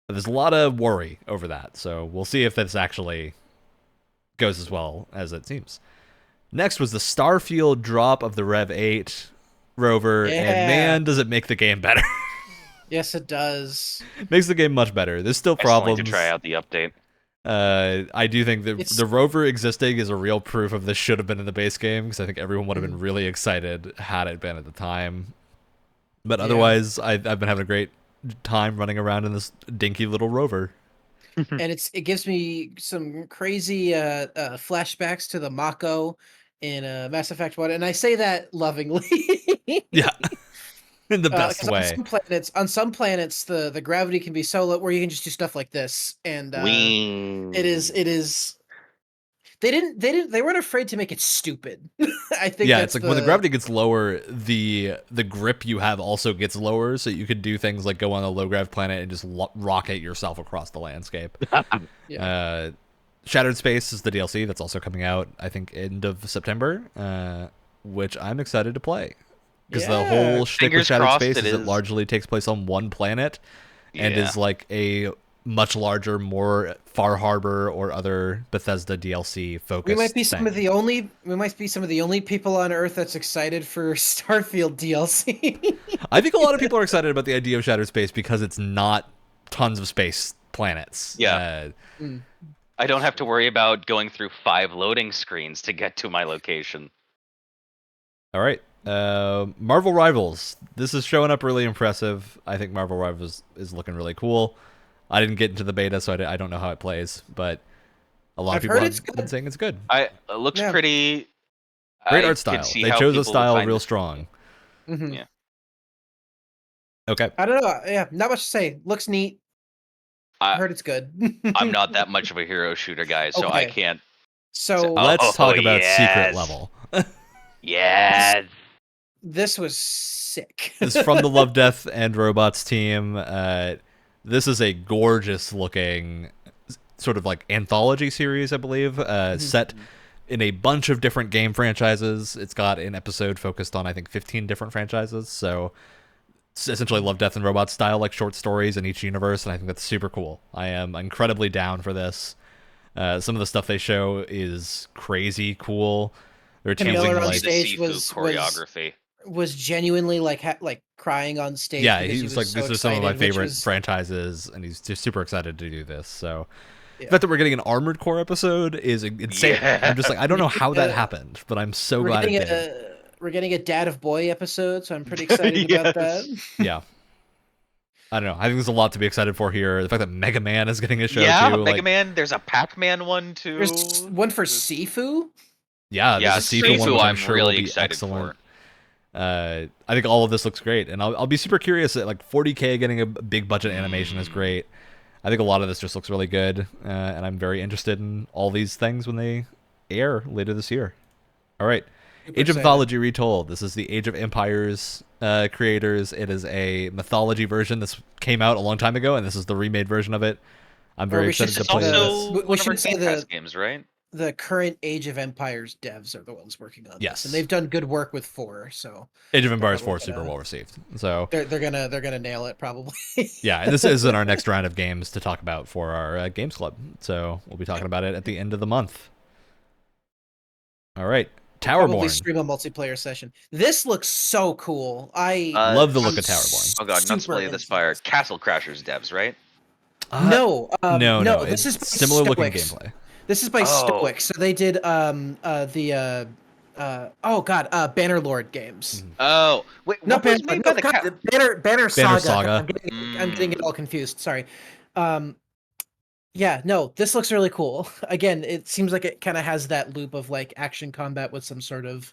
there's a lot of worry over that. So we'll see if this actually goes as well as it seems. Next was the Starfield drop of the Rev 8 rover, Yeah. and man, does it make the game better. Yes, it does. Makes the game much better. There's still I still need problems. to try out the update. I do think that It's- the rover existing is a real proof of this should have been in the base game, because I think everyone would have been really excited had it been at the time. But Yeah. otherwise, I've been having a great time running around in this dinky little rover. And it gives me some crazy flashbacks to the Mako in Mass Effect 1, and I say that lovingly. Yeah, in the best 'Cause way. on some planets the gravity can be so low where you can just do stuff like this, and Wing. it is they weren't afraid to make it stupid. I think Yeah, that's it's like when the gravity gets lower, the grip you have also gets lower, so you could do things like go on a low grav planet and just rocket yourself across the landscape. Yeah. Shattered Space is the DLC that's also coming out, I think, end of September, which I'm excited to play. Because the Yeah. whole shtick with Fingers Shattered crossed Space it is it is. largely takes place on one planet and Yeah. is like a much larger, more Far Harbor or other Bethesda DLC focused We might be some thing. of the only people on Earth that's excited for Starfield DLC. I think a lot of people are excited about the idea of Shattered Space because it's not tons of space planets. Yeah. I don't have to worry about going through 5 loading screens to get to my location. All right. Marvel Rivals. This is showing up really impressive. I think Marvel Rivals is looking really cool. I didn't get into the beta, so I don't know how it plays, but a lot I've of people heard it's have been good. saying it's good. It looks Yeah. pretty. Great I art could style. see They how chose a people would style find real this strong. Mhm. Yeah. Okay. I don't know. Yeah, not much to say. Looks neat. I I- heard it's good. I'm not that much of a hero shooter guy, so I Okay. can't. So Let's talk about secret yes. level. Yes. this was sick. It's from the Love, Death, and Robots team. This is a gorgeous looking sort of like anthology series, I believe, set in a bunch of different game franchises. It's got an episode focused on, I think, 15 different franchises. So it's essentially Love, Death, and Robots style, like short stories in each universe. And I think that's super cool. I am incredibly down for this. Some of the stuff they show is crazy cool. They're Tim choosing Miller on like, stage Sifu was choreography. was genuinely like like crying on stage. yeah, because he was like, so these are some of my excited, which favorite was- franchises, and he's just super excited to do this. So Yeah. the fact that we're getting an Armored Core episode is insane. Yeah. I'm just like, I don't know how that happened, but I'm so we're glad it getting did. we're getting a Dad of Boy episode, so I'm pretty excited about that. Yeah. I don't know. I think there's a lot to be excited for here. The fact that Mega Man is getting a show Yeah, too. Mega like, Man. There's a Pac-Man one too. There's one for Sifu. Yeah, Yeah, there's a Sifu one, Sifu which I'm I'm sure really will be excited excellent. I think all of this looks great, and I'll be super curious. Like 40K getting a big budget animation is great. I think a lot of this just looks really good, and I'm very interested in all these things when they air later this year. All right, Super Age of excited. Mythology Retold. This is the Age of Empires creators. It is a mythology version. This came out a long time ago, and this is the remade version of it. I'm very we should excited to say play the- this. Also, We one of our should say Game the- Pass games, right? The current Age of Empires devs are the ones working on Yes. this, and they've done good work with 4. So Age of Empires 4 probably is super gonna- well received. So they're gonna nail it probably. yeah, and this is in our next round of games to talk about for our Games Club. So we'll be talking about it at the end of the month. All right, Probably Towerborn. stream a multiplayer session. This looks so cool. I Love the look I'm of Towerborn. Oh god, not to super play this into fire. this. Castle Crashers devs, right? No, no, this is it's similar looking Stoics. gameplay. This is by Oh. Stoic. So they did Bannerlord games. Oh, wait, No, what was made by the Banner Saga. Saga. I'm getting it all confused. Sorry. Yeah, no, this looks really cool. Again, it seems like it kind of has that loop of like action combat with some sort of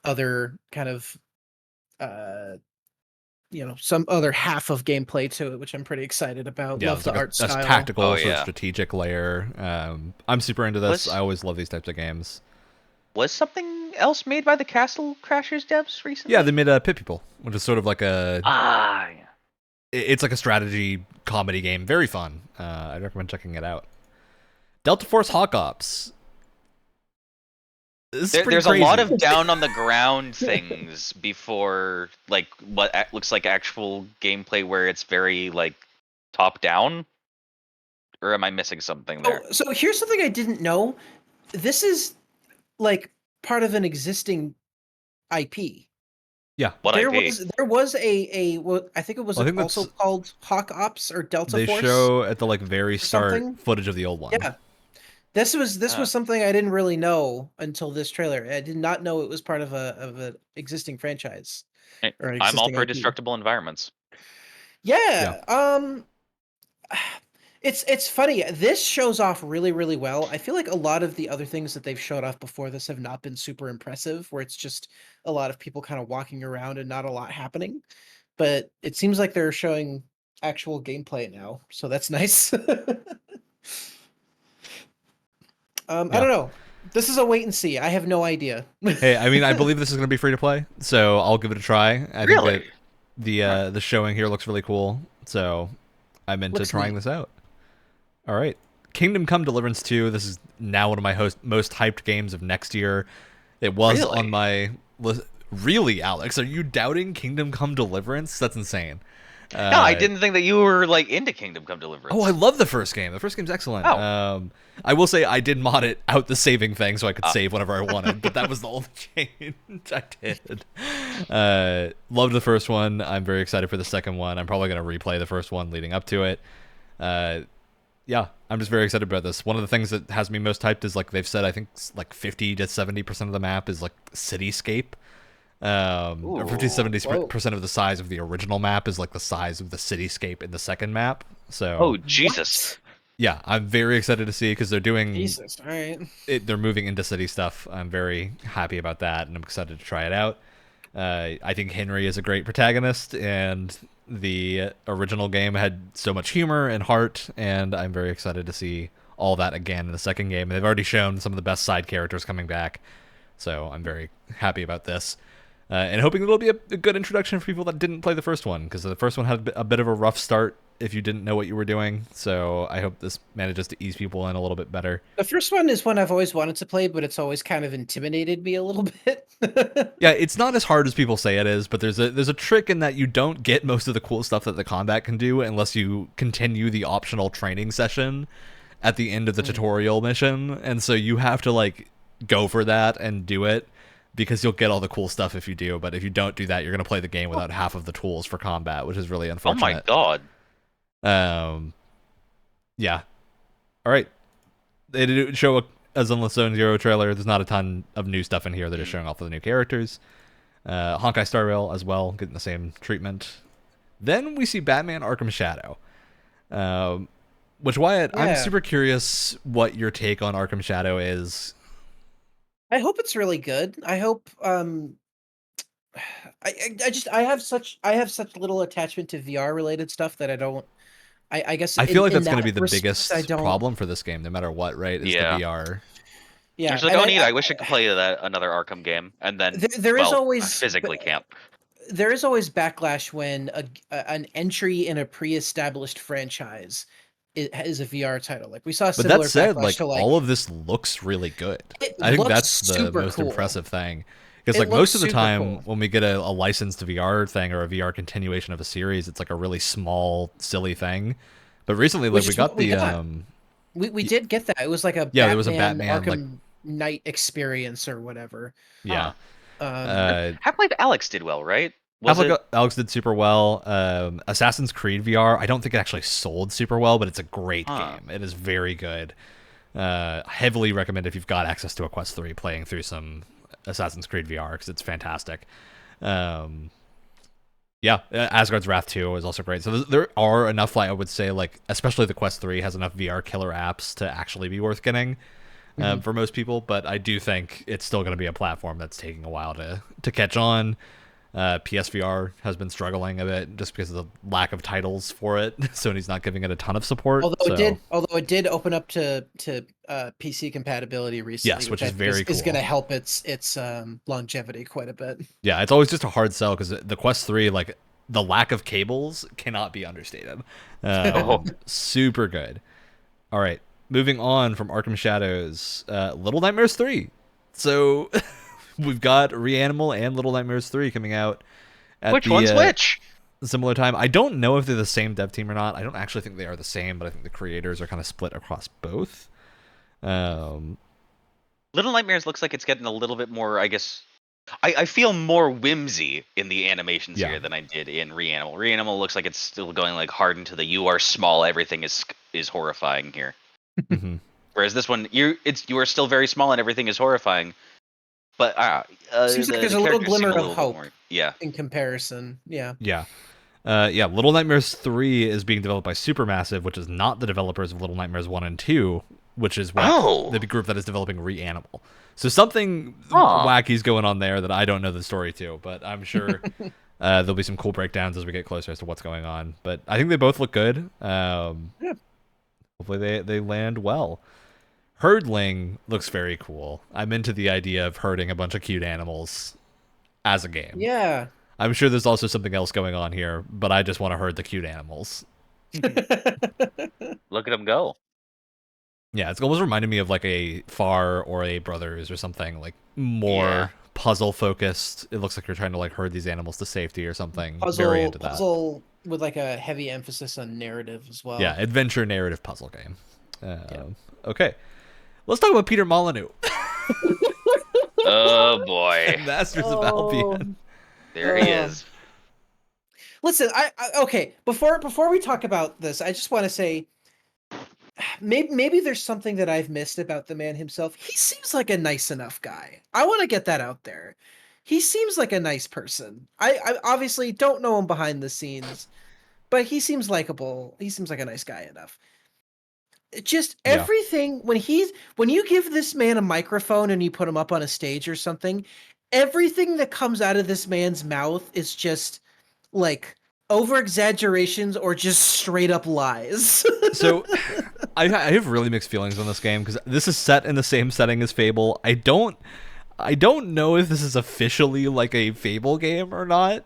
other kind of some other half of gameplay to it, which I'm pretty excited about. Yeah, Love the like art that's style. tactical, Oh, sort of yeah. strategic layer. I'm super into this. Was- I always love these types of games. Was something else made by the Castle Crashers devs recently? Yeah, they made a Pit People, which is sort of like a Yeah. it's like a strategy comedy game. Very fun. I'd recommend checking it out. Delta Force Hawk Ops. There's a lot of down on the ground things before like what looks like actual gameplay where it's very like top down. Or am I missing something there? Oh, so here's something I didn't know. This is like part of an existing IP. Yeah. What there IP? was a well, I think it was Well, I think also that's- called Hawk Ops or Delta They Force. show at the like very start something? footage of the old one. Yeah. This was something I didn't really know until this trailer. I did not know it was part of a existing franchise. Hey, Or an I'm all existing for IP. destructible environments. Yeah. It's funny. This shows off really, really well. I feel like a lot of the other things that they've showed off before this have not been super impressive, where it's just a lot of people kind of walking around and not a lot happening. But it seems like they're showing actual gameplay now, so that's nice. I don't know. This is a wait and see. I have no idea. Hey, I mean, I believe this is going to be free to play, so I'll give it a try. I Really? think that the showing here looks really cool, so I'm into Looks trying neat. this out. All right, Kingdom Come Deliverance 2. This is now one of my most hyped games of next year. It was Really? on my list. Really, Alex? Are you doubting Kingdom Come Deliverance? That's insane. No, I didn't think that you were like into Kingdom Come Deliverance. Oh, I love the first game. The first game's excellent. Oh. I will say I did mod it out the saving thing so I could save whenever I wanted, but that was the only change I did. Loved the first one. I'm very excited for the second one. I'm probably going to replay the first one leading up to it. Yeah, I'm just very excited about this. One of the things that has me most hyped is like they've said, I think like 50 to 70% of the map is like cityscape. Or 50 to 70% of the size of the original map is like the size of the cityscape in the second map. So Oh, Jesus. yeah, I'm very excited to see because they're doing Jesus, all right. they're moving into city stuff. I'm very happy about that, and I'm excited to try it out. I think Henry is a great protagonist, and the original game had so much humor and heart, and I'm very excited to see all that again in the second game. They've already shown some of the best side characters coming back, so I'm very happy about this. And hoping it'll be a good introduction for people that didn't play the first one, because the first one had a bit of a rough start if you didn't know what you were doing. So I hope this manages to ease people in a little bit better. The first one is one I've always wanted to play, but it's always kind of intimidated me a little bit. Yeah, it's not as hard as people say it is, but there's a trick in that you don't get most of the cool stuff that the combat can do unless you continue the optional training session at the end of the tutorial mission, and so you have to like go for that and do it, because you'll get all the cool stuff if you do, but if you don't do that, you're going to play the game without half of the tools for combat, which is really Oh unfortunate. my god. Yeah. All right. They did show a Zenless Zone Zero trailer. There's not a ton of new stuff in here. They're just showing off the new characters. Honkai Star Rail as well, getting the same treatment. Then we see Batman Arkham Shadow. Which, Wyatt, I'm super curious what your take on Arkham Shadow is. I hope it's really good. I hope I have such little attachment to VR related stuff that I guess I feel like in that's going to be that the respect, biggest problem for this game, no matter what, right? Is Yeah. the VR. Yeah, There's like, and oh neat, I wish I could play another Arkham game, and then there is well, always I physically can't. there is always backlash when an entry in a pre-established franchise is a VR title. Like we saw But similar that said, backlash like to all of this looks really good. It I think looks that's the super most cool. impressive thing. Because It like most looks of the super time cool. when we get a licensed VR thing or a VR continuation of a series, it's like a really small, silly thing. But recently, like Which we is got what we the got. We did get that. It was like a Yeah, there was a Batman, Arkham Knight experience or whatever. yeah. Half-Life Alex did well, right? Half-Life Alex did super well. Assassin's Creed VR, I don't think it actually sold super well, but it's a great game. It is very good. Heavily recommend if you've got access to a Quest 3 playing through some Assassin's Creed VR because it's fantastic. Yeah, Asgard's Wrath 2 is also great. So there are enough, like I would say, like especially the Quest 3 has enough VR killer apps to actually be worth getting for most people. But I do think it's still going to be a platform that's taking a while to catch on. PSVR has been struggling a bit just because of the lack of titles for it. Sony's not giving it a ton of support. Although it did open up to PC compatibility recently. Yes, which is very cool. Is going to help its longevity quite a bit. Yeah, it's always just a hard sell because the Quest 3, like the lack of cables cannot be understated. Super good. All right, moving on from Arkham Shadows, Little Nightmares 3. So we've got Reanimal and Little Nightmares 3 coming out at which one's which? Similar time. I don't know if they're the same dev team or not. I don't actually think they are the same, but I think the creators are kind of split across both. Little Nightmares looks like it's getting a little bit more, I guess. I feel more whimsy in the animations here than I did in Reanimal. Reanimal looks like it's still going like hard into the you are small, everything is horrifying here. Whereas this one, you are still very small and everything is horrifying. But seems like there's a little glimmer of hope. Yeah. In comparison, yeah. Little Nightmares 3 is being developed by Supermassive, which is not the developers of Little Nightmares 1 and 2, which is the group that is developing Reanimal. So something wacky's going on there that I don't know the story to, but I'm sure there'll be some cool breakdowns as we get closer as to what's going on. But I think they both look good. Hopefully they land well. Herdling looks very cool. I'm into the idea of herding a bunch of cute animals as a game. Yeah. I'm sure there's also something else going on here, but I just want to herd the cute animals. Look at them go. Yeah, it's almost reminded me of like a Far or a Brothers or something, like more puzzle focused. It looks like you're trying to like herd these animals to safety or something. Very into that. Puzzle with like a heavy emphasis on narrative as well. Yeah, adventure narrative puzzle game. Okay. Let's talk about Peter Molyneux. Oh boy. Masters of Albion. There he is. Listen, I okay, before we talk about this, I just want to say maybe there's something that I've missed about the man himself. He seems like a nice enough guy. I want to get that out there. He seems like a nice person. I obviously don't know him behind the scenes, but he seems likable. He seems like a nice guy enough. Just everything when you give this man a microphone and you put him up on a stage or something, everything that comes out of this man's mouth is just like over exaggerations or just straight up lies. So I have really mixed feelings on this game because this is set in the same setting as Fable. I don't know if this is officially like a Fable game or not.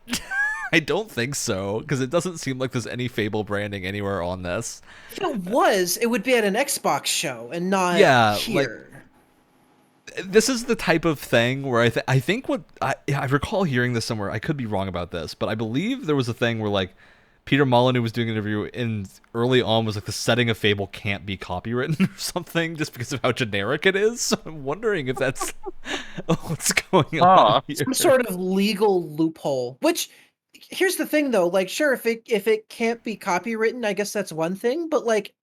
I don't think so, because it doesn't seem like there's any Fable branding anywhere on this. If it would be at an Xbox show and not here. Like, this is the type of thing where I think what I recall hearing this somewhere. I could be wrong about this, but I believe there was a thing where like Peter Molyneux was doing an interview and early on was like the setting of Fable can't be copywritten or something just because of how generic it is. So I'm wondering if that's what's going on here. Some sort of legal loophole, which here's the thing though, like sure, if it can't be copywritten, I guess that's one thing, but like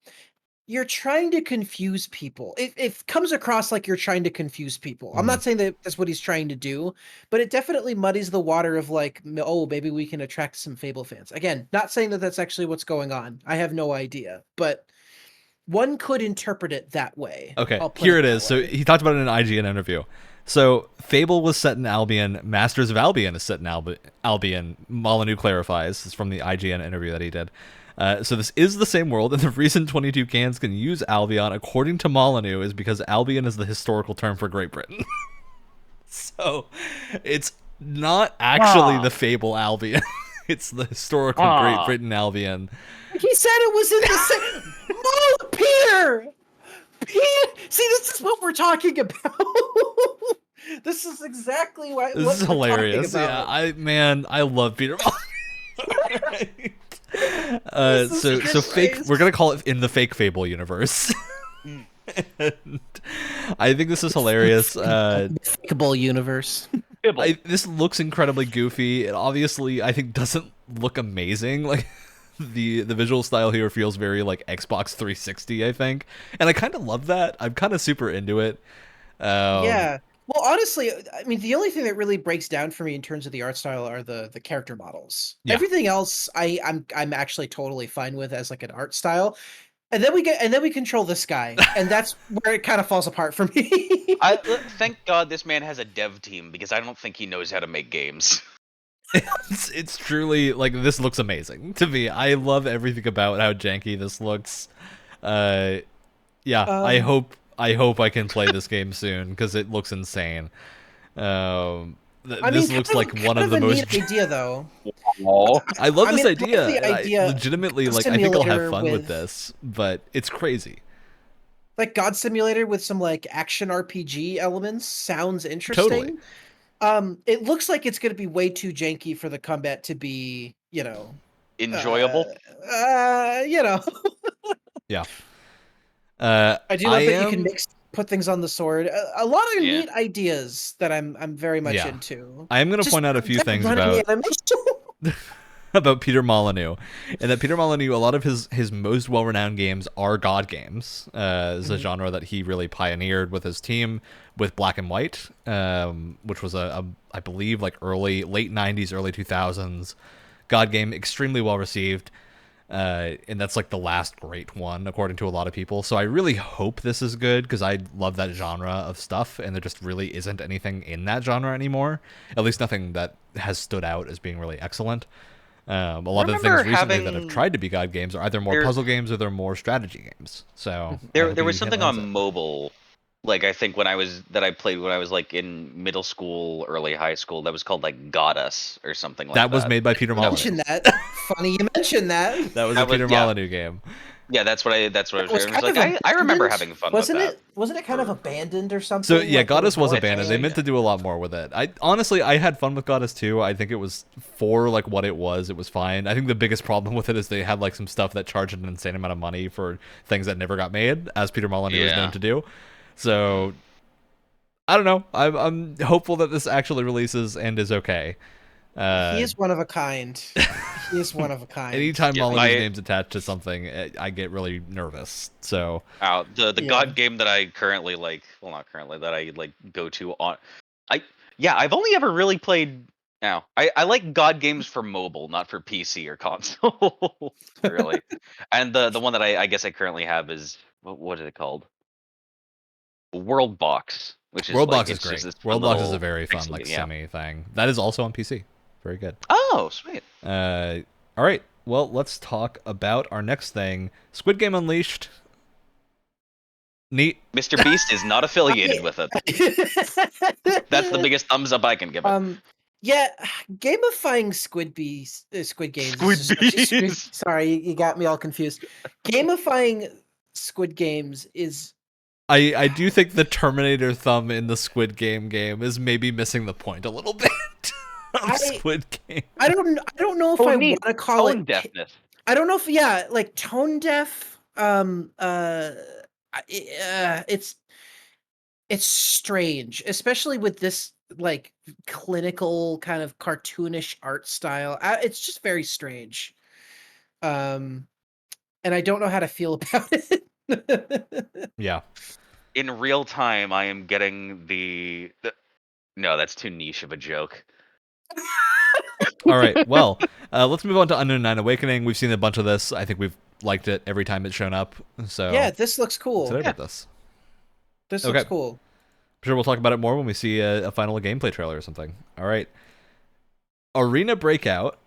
you're trying to confuse people. It comes across like you're trying to confuse people. I'm not saying that that's what he's trying to do, but it definitely muddies the water of like, oh, maybe we can attract some Fable fans. Again, not saying that that's actually what's going on. I have no idea, but one could interpret it that way. Okay, here it is. So he talked about it in an IGN interview. So Fable was set in Albion. Masters of Albion is set in Albion. Molyneux clarifies. It's from the IGN interview that he did. So this is the same world, and the reason 22 cans can use Albion, according to Molyneux, is because Albion is the historical term for Great Britain. So it's not actually the Fable Albion. It's the historical Great Britain Albion. He said it was in the same... Peter! See, this is what we're talking about. This is exactly what this is hilarious. Yeah, I love Peter Molyneux. So fake. We're gonna call it in the fake Fable universe. And I think this is hilarious. Fakeable universe. This looks incredibly goofy. It obviously, I think, doesn't look amazing. Like the visual style here feels very like Xbox 360, I think, and I kind of love that. I'm kind of super into it. Yeah. Well, honestly, I mean, the only thing that really breaks down for me in terms of the art style are the character models. Yeah. Everything else, I'm actually totally fine with as like an art style. And then we control this guy, and that's where it kind of falls apart for me. Thank God this man has a dev team because I don't think he knows how to make games. It's truly like this looks amazing to me. I love everything about how janky this looks. Yeah, I hope I can play this game soon because it looks insane. This looks like one of the most neat idea though. I love this I idea. love the idea. I legitimately like. I think I'll have fun with this, but it's crazy. Like God Simulator with some like action RPG elements sounds interesting. Totally. It looks like it's going to be way too janky for the combat to be, enjoyable. Yeah. I do love that you can put things on the sword. A lot of neat ideas that I'm very much into. I am going to point out a few things about Peter Molyneux, and that Peter Molyneux, a lot of his most well-renowned games are God games. It's a genre that he really pioneered with his team with Black and White, which was I believe like late 90s, early 2000s God game, extremely well received. And that's like the last great one according to a lot of people. So I really hope this is good because I love that genre of stuff, and there just really isn't anything in that genre anymore. At least nothing that has stood out as being really excellent. A lot of the things recently that have tried to be God games are either more puzzle games or they're more strategy games. So there was something on mobile, like I think I played when I was like in middle school, early high school. That was called like Goddess or something like that. That was made by Peter Molyneux. Mentioned that. Funny you mentioned that. That was a Peter Molyneux game. Yeah, that's what I was like. I remember having fun with that. Wasn't it kind of abandoned or something? So yeah, Goddess was abandoned. They meant to do a lot more with it. I had fun with Goddess too. I think it was for like what it was fine. I think the biggest problem with it is they had like some stuff that charged an insane amount of money for things that never got made, as Peter Molyneux is known to do. So I don't know. I'm hopeful that this actually releases and is okay. He is one of a kind. He is one of a kind. Anytime Molyneux's name's attached to something, I get really nervous. So the God game that I currently like, well, not currently, that I like go to on, I've only ever really played. Now I like God games for mobile, not for PC or console, really. And the one that I guess I currently have is what is it called? World Box, which is Worldbox is great. Worldbox is a very fun like semi thing. That is also on PC. Very good. Oh, sweet. All right. Well, let's talk about our next thing. Squid Game Unleashed. Neat. Mr. Beast is not affiliated with it. That's the biggest thumbs up I can give it. Yeah, gamifying Squid Games. Sorry, you got me all confused. Gamifying Squid Games is. I do think the Terminator thumb in the Squid Game is maybe missing the point a little bit. Squid Game. I don't know if I want to call tone deafness. I don't know if like tone deaf. It's strange, especially with this like clinical kind of cartoonish art style. It's just very strange. And I don't know how to feel about it. Yeah. In real time, I am getting the. No, that's too niche of a joke. All right, well, let's move on to Unknown 9 Awakening. We've seen a bunch of this. I think we've liked it every time it's shown up. So yeah, this looks cool. Excited about this. This looks cool. I'm sure we'll talk about it more when we see a final gameplay trailer or something. All right. Arena Breakout.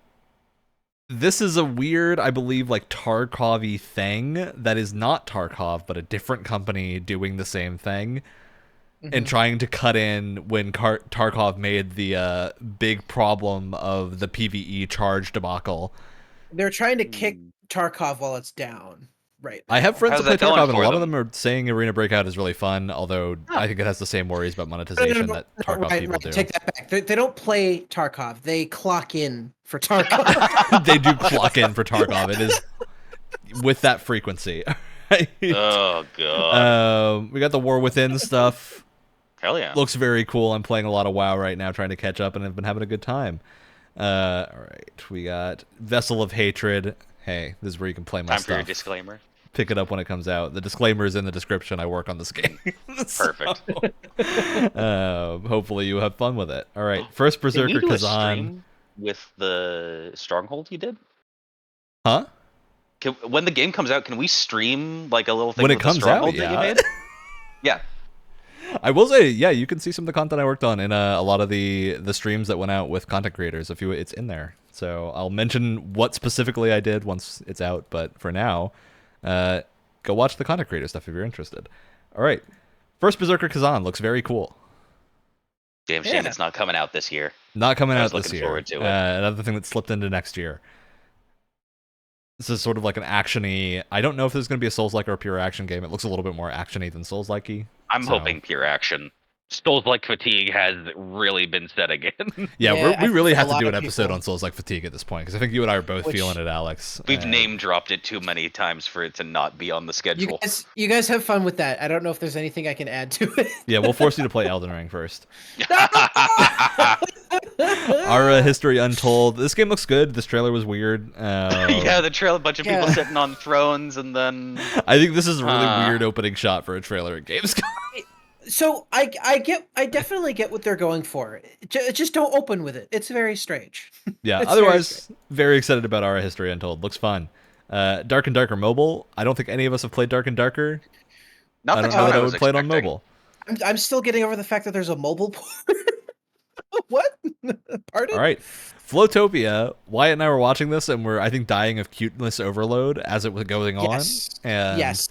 This is a weird, I believe, like Tarkov-y thing that is not Tarkov, but a different company doing the same thing. And trying to cut in when Tarkov made the big problem of the PvE charge debacle. They're trying to kick Tarkov while it's down. Right. I have friends who play Tarkov, and a lot of them are saying Arena Breakout is really fun, although I think it has the same worries about monetization that Tarkov people do. Take that back. They don't play Tarkov. They clock in for Tarkov. They do clock in for Tarkov. It is with that frequency. Right? Oh, God. We got the War Within stuff. Hell yeah. Looks very cool. I'm playing a lot of WoW right now, trying to catch up, and I've been having a good time. All right. We got Vessel of Hatred. hey, this is where you can play my Time for your stuff. disclaimer. Pick it up when it comes out. The disclaimer is in the description. I work on this game. Perfect. Hopefully you have fun with it. All right, first Berserker Can you do a Kazan. stream with the Stronghold you did? Huh? When the game comes out, can we stream like a little thing When it with comes the Stronghold out, that you yeah. made? Yeah. I will say, yeah, you can see some of the content I worked on in a lot of the streams that went out with content creators. It's in there. So I'll mention what specifically I did once it's out. But for now, go watch the content creator stuff if you're interested. All right, first Berserker Kazan looks very cool. Damn shame it's not coming out this year. Not coming I out was this looking year. forward to it. Another thing that slipped into next year. This is sort of like an action-y. I don't know if this is going to be a Souls-like or a pure action game. It looks a little bit more action-y than Souls-like-y. I'm hoping pure action. Souls-like fatigue has really been said again. Yeah, we really have to do an people- episode on Souls-like fatigue at this point, because I think you and I are both Which- feeling it, Alex. We've name-dropped it too many times for it to not be on the schedule. You guys have fun with that. I don't know if there's anything I can add to it. Yeah, we'll force you to play Elden Ring first. Ara History Untold. This game looks good. This trailer was weird. Yeah, the trail, a bunch of people Yeah. sitting on thrones, and then I think this is a really weird opening shot for a trailer at Gamescom. So I definitely get what they're going for. Just don't open with it. It's very strange. Yeah, It's otherwise, very excited about Ara History Untold. Looks fun. Dark and Darker Mobile. I don't think any of us have played Dark and Darker. not I the don't know tone that I I was would play it on expecting. mobile. I'm still getting over the fact that there's a mobile port. What? Pardon? All right. Flowtopia. Wyatt and I were watching this, and we're, I think, dying of cuteness overload as it was going Yes. on. And Yes.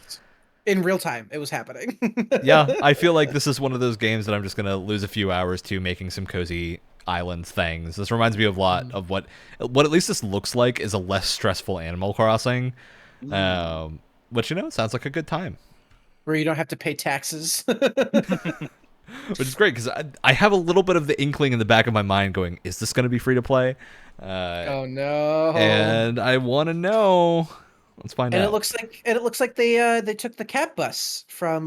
In real time, it was happening. yeah, I feel like this is one of those games that I'm just going to lose a few hours to making some cozy island things. This reminds me of a lot of what at least this looks like is a less stressful Animal Crossing, which, sounds like a good time. Where you don't have to pay taxes. Which is great, because I have a little bit of the inkling in the back of my mind going, is this going to be free to play? Oh no. And I want to know. Let's find And out. it looks like they took the cat bus from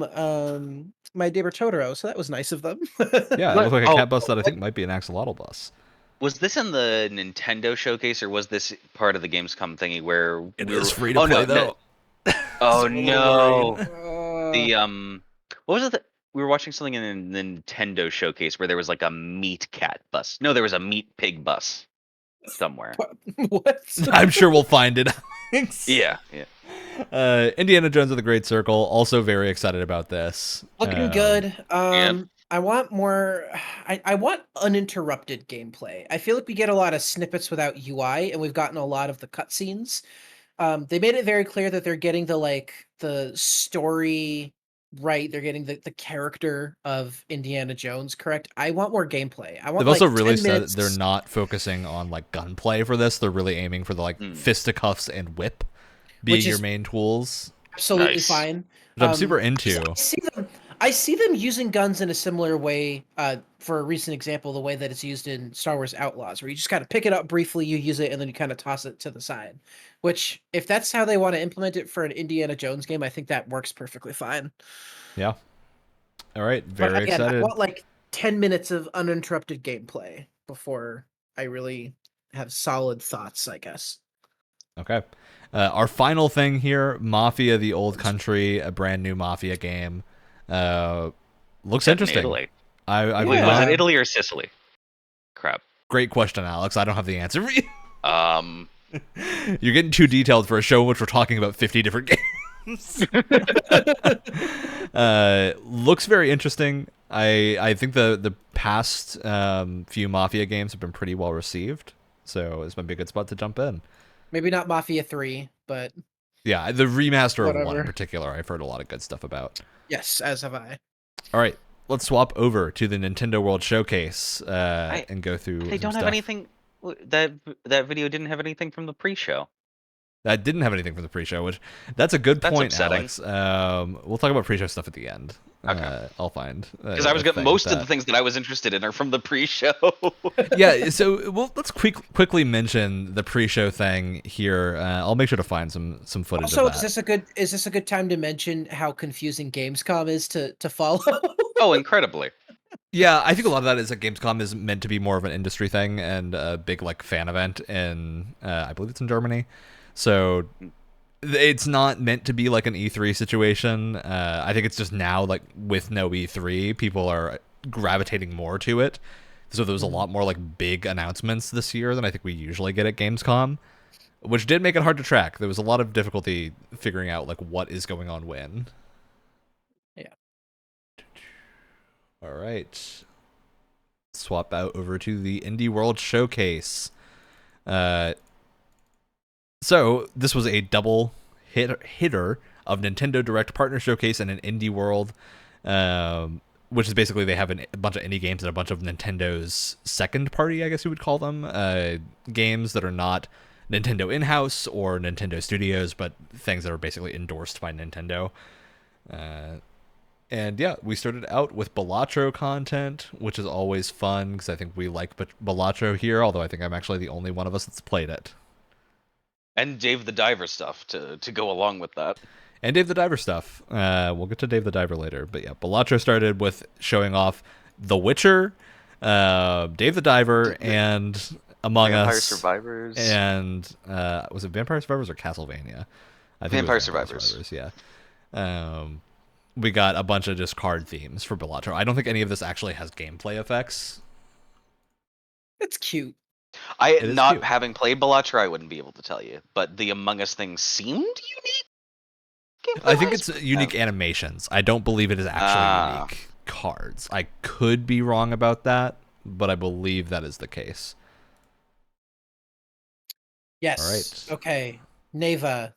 My Neighbor Totoro, so that was nice of them. Yeah, it looked like a Oh, cat bus that I think might be an axolotl bus. Was this in the Nintendo showcase, or was this part of the Gamescom thingy where It we is were- free to oh, play, no, though. Oh no! Uh, The what was it? We were watching something in the Nintendo showcase where there was like a meat cat bus. No, there was a meat pig bus somewhere. what? I'm sure we'll find it. Yeah. Indiana Jones of the Great Circle. Also very excited about this. Looking good. yeah. I want more. I want uninterrupted gameplay. I feel like we get a lot of snippets without UI, and we've gotten a lot of the cutscenes. They made it very clear that they're getting the story right. They're getting the character of Indiana Jones correct. I want more gameplay. I want. They've also like, really 10 said minutes. they're not focusing on like gunplay for this. They're really aiming for the fisticuffs and whip being Which your is main tools, absolutely Nice. fine. which I'm super into. I see them using guns in a similar way. For a recent example, the way that it's used in Star Wars Outlaws, where you just kind of pick it up briefly, you use it, and then you kind of toss it to the side. Which, if that's how they want to implement it for an Indiana Jones game, I think that works perfectly fine. Yeah. All right. But Very again, excited. I want like 10 minutes of uninterrupted gameplay before I really have solid thoughts, I guess. Okay. Our final thing here, Mafia: The Old Country, a brand new Mafia game. Looks Set in interesting. Italy. I've Yeah. Was not- it Italy or Sicily? Crap. Great question, Alex. I don't have the answer for you. Um, You're getting too detailed for a show in which we're talking about 50 different games. Looks very interesting. I think the past few Mafia games have been pretty well received, so this might be a good spot to jump in. Maybe not Mafia 3, but Yeah, the remaster of one in Whatever. particular, I've heard a lot of good stuff about. yes, as have I. All right, let's swap over to the Nintendo World Showcase and go through. they some don't have stuff. anything. That video didn't have anything from the pre-show. That didn't have anything from the pre-show, which that's a good That's point, upsetting. Alex. We'll talk about pre-show stuff at the end. Okay. I'll find Because I was getting most of the things that I was interested in are from the pre-show. Yeah, so let's quickly mention the pre-show thing here. I'll make sure to find some footage Also, of that. is this a good time to mention how confusing Gamescom is to follow? Oh, incredibly. Yeah, I think a lot of that is that Gamescom is meant to be more of an industry thing and a big like fan event in I believe it's in Germany. So it's not meant to be like an E3 situation. I think it's just now, like, with no E3, people are gravitating more to it. So there was a lot more like big announcements this year than I think we usually get at Gamescom, which did make it hard to track. There was a lot of difficulty figuring out like what is going on when. Yeah. All right. Swap out over to the Indie World Showcase. So this was a double hitter of Nintendo Direct Partner Showcase and an Indie World, which is basically they have a bunch of indie games and a bunch of Nintendo's second party, I guess you would call them, games that are not Nintendo in-house or Nintendo Studios, but things that are basically endorsed by Nintendo. And yeah, we started out with Balatro content, which is always fun because I think we like Balatro here, although I think I'm actually the only one of us that's played it. And Dave the Diver stuff to go along with that. And Dave the Diver stuff. We'll get to Dave the Diver later. But yeah, Balatro started with showing off The Witcher, Dave the Diver, and Among Vampire Us. Survivors. And was it Vampire Survivors or Castlevania? I think Vampire it was Survivors. Yeah. We got a bunch of just card themes for Balatro. I don't think any of this actually has gameplay effects. It's cute. Cute. Having played Balatro, I wouldn't be able to tell you. But the Among Us thing seemed unique. I think it's unique animations. I don't believe it is actually unique cards. I could be wrong about that, but I believe that is the case. Yes. All right. Okay. Neva.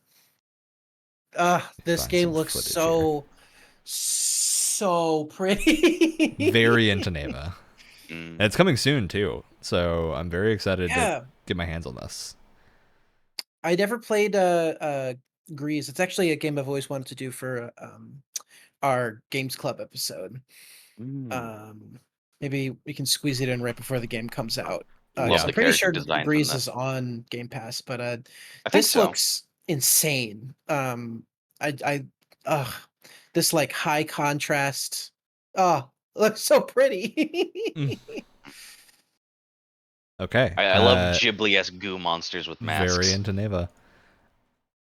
This Find game some looks footage so pretty. Very into Neva. And it's coming soon too, so I'm very excited to get my hands on this. I never played Grease. It's actually a game I've always wanted to do for our Games Club episode. Maybe we can squeeze it in right before the game comes out. I'm pretty sure Grease is on Game Pass, but this looks insane. This like high contrast. Oh, it looks so pretty. Okay. I love Ghibli-esque goo monsters with masks. Very into Neva.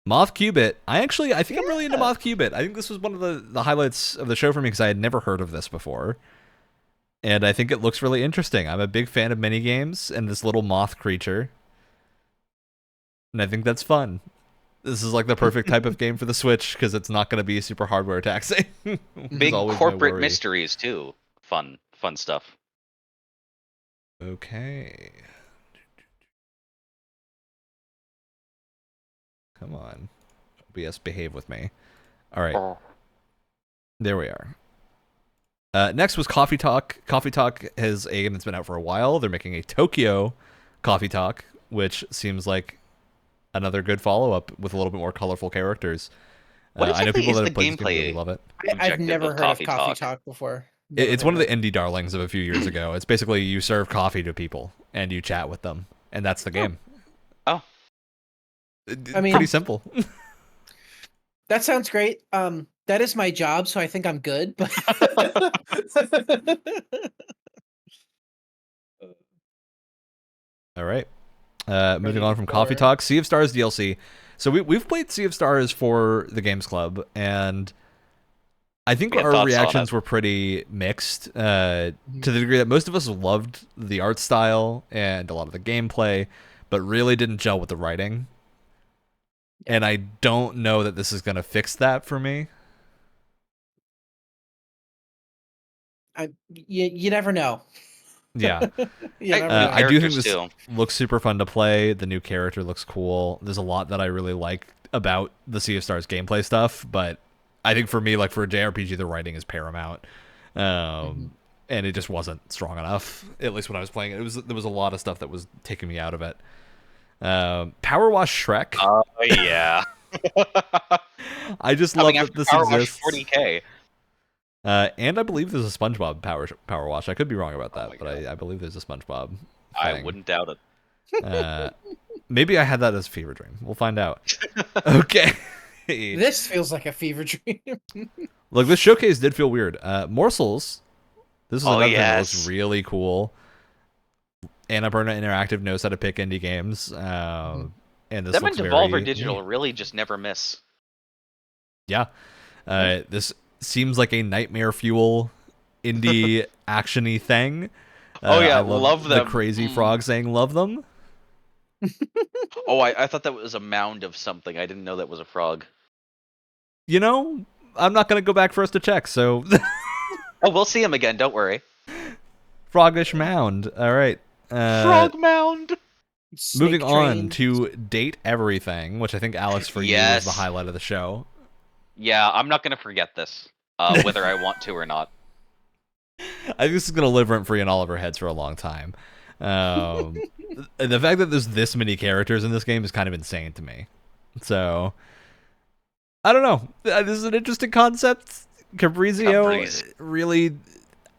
Moth Cubit. I think I'm really into Moth Cubit. I think this was one of the highlights of the show for me because I had never heard of this before. And I think it looks really interesting. I'm a big fan of minigames and this little moth creature. And I think that's fun. This is like the perfect type of game for the Switch because it's not going to be super hardware taxing. Big corporate mysteries too. Fun stuff. Okay. Come on. OBS, behave with me. All right. There we are. Next was Coffee Talk. Coffee Talk is a game that's been out for a while. They're making a Tokyo Coffee Talk, which seems like another good follow-up with a little bit more colorful characters. I know people that have played this game really love it. I've never heard of Coffee Talk before. It's one of the indie darlings of a few years ago. It's basically you serve coffee to people and you chat with them, and that's the game. Oh. I mean, pretty simple. That sounds great. That is my job, so I think I'm good. But all right. Moving on from Coffee Talk, Sea of Stars DLC. So we've played Sea of Stars for the Games Club, and I think our reactions were pretty mixed to the degree that most of us loved the art style and a lot of the gameplay, but really didn't gel with the writing. And I don't know that this is going to fix that for me. You never know. Yeah. I do think this looks super fun to play. The new character looks cool. There's a lot that I really like about the Sea of Stars gameplay stuff, but I think for me, like for a JRPG, the writing is paramount. And it just wasn't strong enough, at least when I was playing it. There was a lot of stuff that was taking me out of it. Power Wash Shrek. Oh, yeah. I just love that this exists. 40K. And I believe there's a SpongeBob Power Wash. I could be wrong about that, but I believe there's a SpongeBob thing. I wouldn't doubt it. Maybe I had that as a fever dream. We'll find out. Okay. This feels like a fever dream. Look, this showcase did feel weird. Morsels. This is another thing that looks really cool. Annapurna Interactive knows how to pick indie games. and this Them and looks Devolver very Digital really just never miss. yeah. This seems like a Nightmare Fuel indie actiony thing. Oh yeah, I love love the them. crazy frog saying "love them." Oh, I thought that was a mound of something. I didn't know that was a frog. You know, I'm not gonna go back for us to check. So, Oh, we'll see him again. Don't worry. Frogish mound. All right. Frog mound. Moving Snake on train. to Date Everything, which I think Alex for you is the Yes. highlight of the show. Yeah, I'm not gonna forget this, whether I want to or not. I think this is gonna live rent free in all of our heads for a long time. The fact that there's this many characters in this game is kind of insane to me. So, I don't know. This is an interesting concept. Cabrizio really.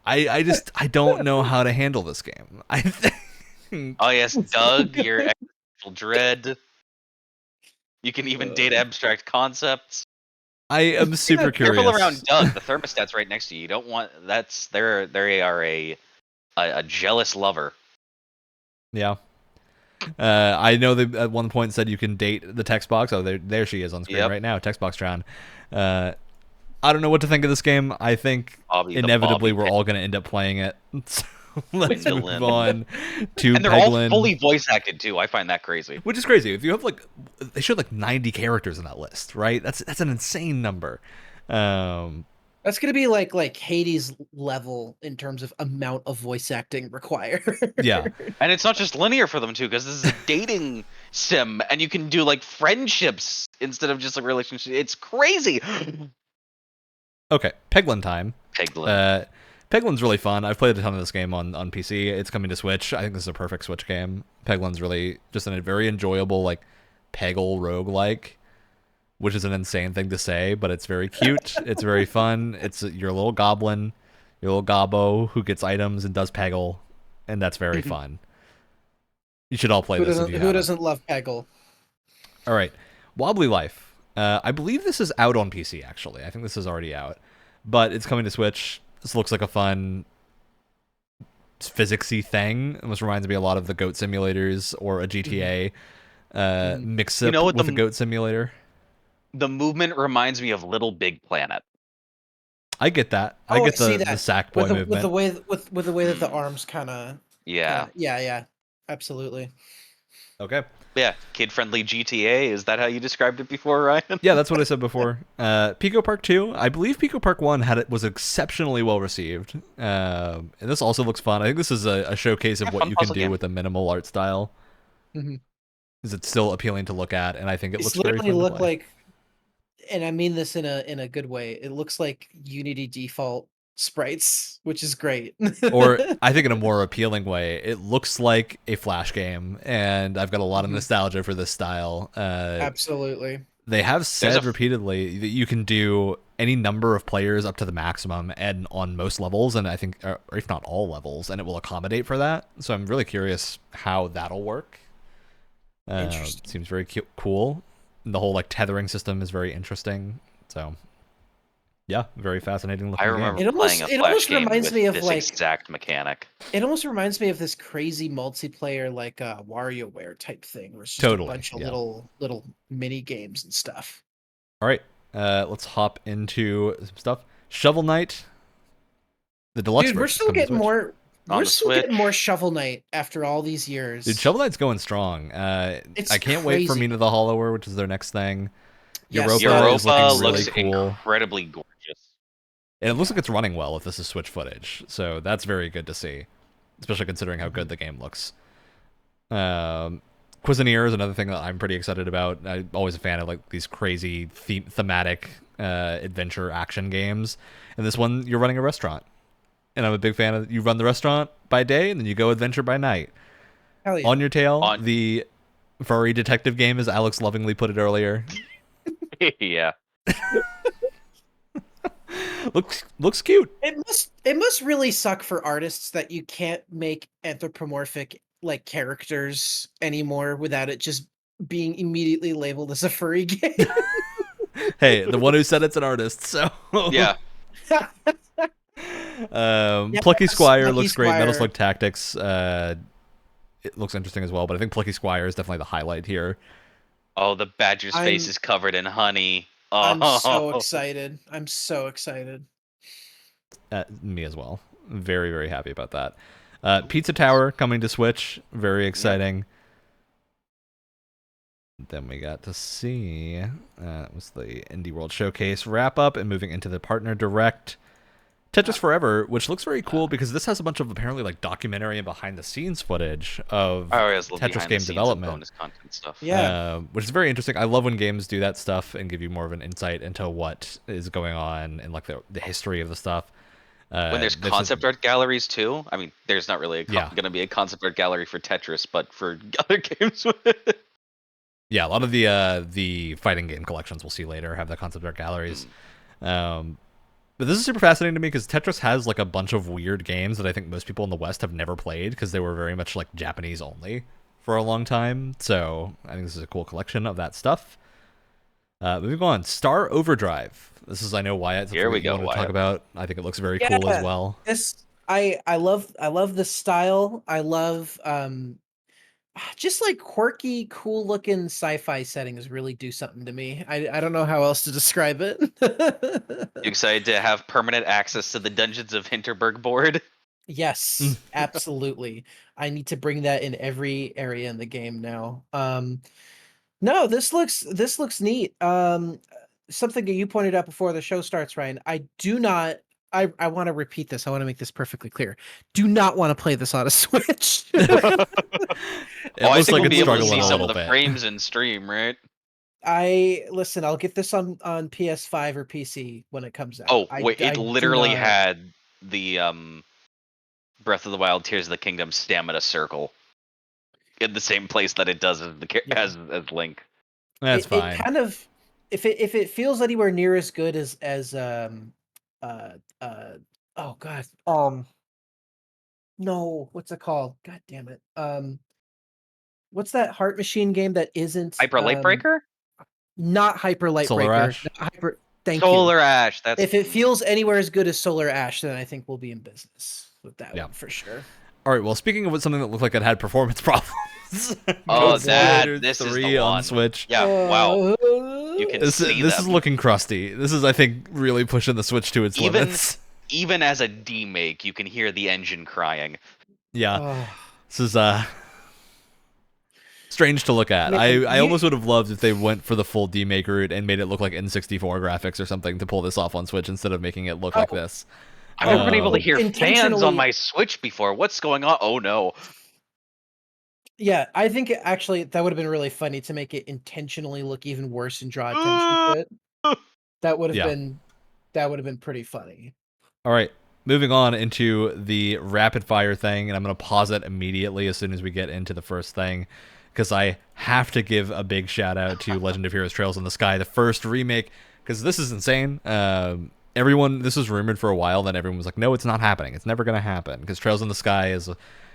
I don't know how to handle this game. I think. Oh yes, Doug, your existential dread. You can even date abstract concepts. I am super curious. Careful around Doug. The thermostat's right next to you. You don't want they are a jealous lover. Yeah. I know they at one point said you can date the text box. Oh, there she is on screen right now, text box Tron. I don't know what to think of this game. I think inevitably we're all going to end up playing it. So let's move on to and they're Peglin. all fully voice acted too. I find that crazy. Which is crazy. If you have they showed 90 characters in that list, right? That's an insane number. That's gonna be like Hades level in terms of amount of voice acting required. Yeah, and it's not just linear for them too, because this is a dating sim, and you can do friendships instead of just a relationship. It's crazy. Okay, Peglin time. Peglin. Peglin's really fun. I've played a ton of this game on PC. It's coming to Switch. I think this is a perfect Switch game. Peglin's really just a very enjoyable Peggle roguelike, which is an insane thing to say, but it's very cute. It's very fun. It's your little goblin, your little gobbo who gets items and does Peggle, and that's very fun. You should all play this. Who doesn't love Peggle? All right, Wobbly Life. I believe this is out on PC, actually. I think this is already out, but it's coming to Switch. This looks like a fun physicsy thing. It almost reminds me a lot of the Goat Simulators or a GTA mix-up with the Goat Simulator. The movement reminds me of Little Big Planet. I get that. I get the Sackboy movement. With the way that the arms kind of... Yeah, absolutely. Okay. Yeah, kid-friendly GTA. Is that how you described it before, Ryan? Yeah, that's what I said before. Pico Park 2. I believe Pico Park 1 was exceptionally well received. And this also looks fun. I think this is a showcase of what you can do with a minimal art style. Is it still appealing to look at? And I think it looks very fun to play. Like, and I mean this in a good way. It looks like Unity default sprites, which is great. Or I think in a more appealing way, it looks like a Flash game, and I've got a lot of nostalgia for this style. Absolutely. They have said repeatedly that you can do any number of players up to the maximum and on most levels, and I think, or if not all levels, and it will accommodate for that. So I'm really curious how that'll work. Seems very cool. The whole tethering system is very interesting. So yeah, very fascinating looking. I remember game. playing a Flash game with this exact mechanic. It almost reminds me of this crazy multiplayer WarioWare type thing, where it's just a bunch of little mini games and stuff. All right, let's hop into some stuff. Shovel Knight, the deluxe. Dude, we're still getting more. We're still getting more Shovel Knight after all these years. Dude, Shovel Knight's going strong. I can't wait for Mina the Hollower, which is their next thing. Yes. Europa looks incredibly gorgeous. And it looks like it's running well if this is Switch footage. So that's very good to see, especially considering how good the game looks. Cuisinier is another thing that I'm pretty excited about. I'm always a fan of these crazy thematic adventure action games. And this one, you're running a restaurant. And I'm a big fan of you run the restaurant by day and then you go adventure by night. Hell yeah. On Your Tail, the furry detective game, as Alex lovingly put it earlier. Yeah. Looks cute. It must really suck for artists that you can't make anthropomorphic characters anymore without it just being immediately labeled as a furry game. Hey, the one who said it's an artist, so yeah. Plucky Squire looks great. Metal Slug Tactics, it looks interesting as well, but I think Plucky Squire is definitely the highlight here. Oh, the badger's face I'm is covered in honey. I'm so Oh, excited. I'm so excited. Me as well. Very, very happy about that. Pizza Tower coming to Switch. Very exciting. Then we got to see that was the Indie World Showcase wrap up, and moving into the Partner Direct. Tetris Forever, which looks very cool because this has a bunch of apparently like documentary and behind the scenes footage of Tetris game development, bonus content stuff. Yeah. which is very interesting. I love when games do that stuff and give you more of an insight into what is going on and like the history of the stuff. When there's concept art galleries too. I mean, there's not really going to be a concept art gallery for Tetris, but for other games. Yeah, a lot of the fighting game collections we'll see later have the concept art galleries. But this is super fascinating to me because Tetris has like a bunch of weird games that I think most people in the West have never played because they were very much like Japanese only for a long time. So I think this is a cool collection of that stuff. Moving on, Star Overdrive. This is, I know, Wyatt. Here we go, to Wyatt. talk about. I think it looks very cool as well. I love the style. I love just like quirky, cool looking sci-fi settings really do something to me. I don't know how else to describe it. You excited to have permanent access to the Dungeons of Hinterberg board? Yes, absolutely. I need to bring that in every area in the game now. No, this looks neat. Something that you pointed out before the show starts, Ryan. I want to repeat this. I want to make this perfectly clear. Do not want to play this on a Switch. I think we'll be able to struggling see a some of little the bit. frames in stream, right? I'll get this on PS5 or PC when it comes out. Oh, wait, I it do literally not- had the Breath of the Wild Tears of the Kingdom stamina circle in the same place that it does as Link. That's fine. It kind of, if it feels anywhere near as good as oh god, no, what's it called? God damn it. What's that Heart Machine game that isn't Hyper Light Breaker? Not Hyper Light Solar Breaker. Ash? Not Hyper. Thank Solar you. Ash. That's If it feels anywhere as good as Solar Ash, then I think we'll be in business with that one for sure. All right. Well, speaking of something that looked like it had performance problems. Oh, Ghost Rider this is 3 the on one. Switch. Yeah. Wow. You can This see is them. looking crusty. This is, I think, really pushing the Switch to its limits. Even as a demake, you can hear the engine crying. Yeah. This is strange to look at. Man, I almost would have loved if they went for the full demake route and made it look like N64 graphics or something to pull this off on Switch instead of making it look like this. I've never been able to hear fans intentionally- on my Switch before. What's going on? Oh no. Yeah, I think actually that would have been really funny to make it intentionally look even worse and draw attention to it. That would have been pretty funny. All right, moving on into the rapid fire thing, and I'm going to pause it immediately as soon as we get into the first thing, because I have to give a big shout out to Legend of Heroes Trails in the Sky, the first remake, because this is insane. This was rumored for a while, then everyone was like, no, it's not happening. It's never going to happen, because Trails in the Sky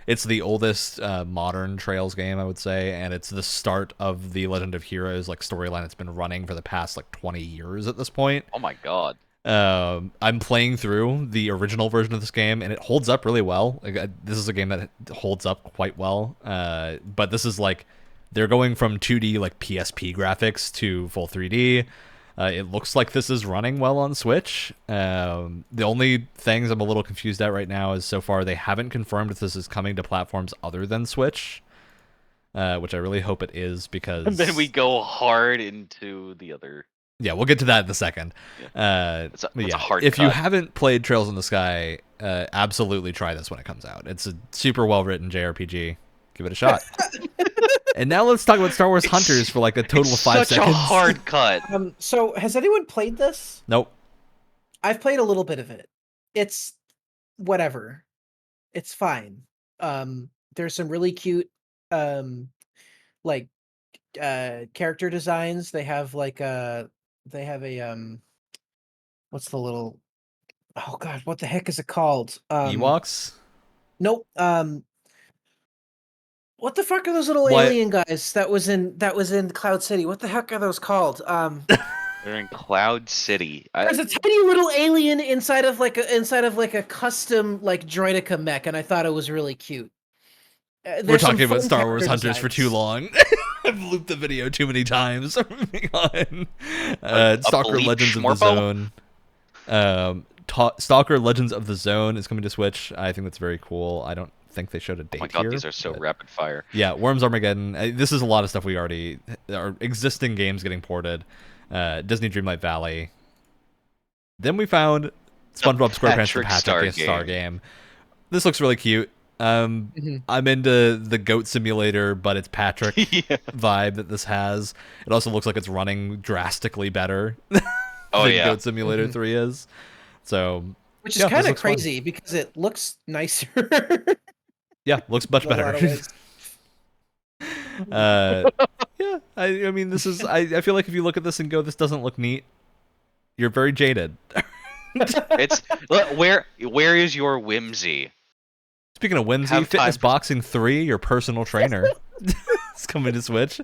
it's the oldest modern Trails game, I would say, and it's the start of the Legend of Heroes like storyline that's been running for the past like 20 years at this point. Oh my god. I'm playing through the original version of this game, and it holds up really well. This is a game that holds up quite well. But this is like they're going from 2D like PSP graphics to full 3D. It looks like this is running well on Switch. The only things I'm a little confused at right now is so far they haven't confirmed if this is coming to platforms other than Switch, which I really hope it is, because... And then we go hard into the other... Yeah, we'll get to that in a second. It's a hard if cut. you haven't played Trails in the Sky, absolutely try this when it comes out. It's a super well-written JRPG. Give it a shot. And now let's talk about Star Wars Hunters for like a total of 5 such seconds. a hard cut. So has anyone played this? Nope. I've played a little bit of it. It's whatever. It's fine. There's some really cute character designs. They have a what's the little, oh god, what the heck is it called? Ewoks? Nope. What the fuck are those little alien guys that was in Cloud City? What the heck are those called? They're in Cloud City. There's a tiny little alien inside of like a custom like droideka mech, and I thought it was really cute. We're talking about Star Wars Hunters for too long. I've looped the video too many times. Moving on. A Stalker bleep Legends of the schmorpo? Zone. Stalker Legends of the Zone is coming to Switch. I think that's very cool. I don't think they showed a date Oh my god, here. these are so but- rapid fire. Yeah, Worms Armageddon. This is a lot of stuff we already are existing games getting ported. Disney Dreamlight Valley. Then we found SpongeBob SquarePants: The Patrick Star game. This looks really cute. I'm into the goat simulator, but it's Patrick Yeah. vibe that this has. It also looks like it's running drastically better Oh, than yeah. Goat Simulator 3 is. So Which is yeah, this kind of looks fun. crazy because it looks nicer. Yeah, looks much in a lot better. of ways. Yeah, I mean, this is. I feel like if you look at this and go, this doesn't look neat, you're very jaded. It's look, where is your whimsy? Speaking of whimsy, Have Fitness time. Boxing 3, your personal trainer, is coming to Switch,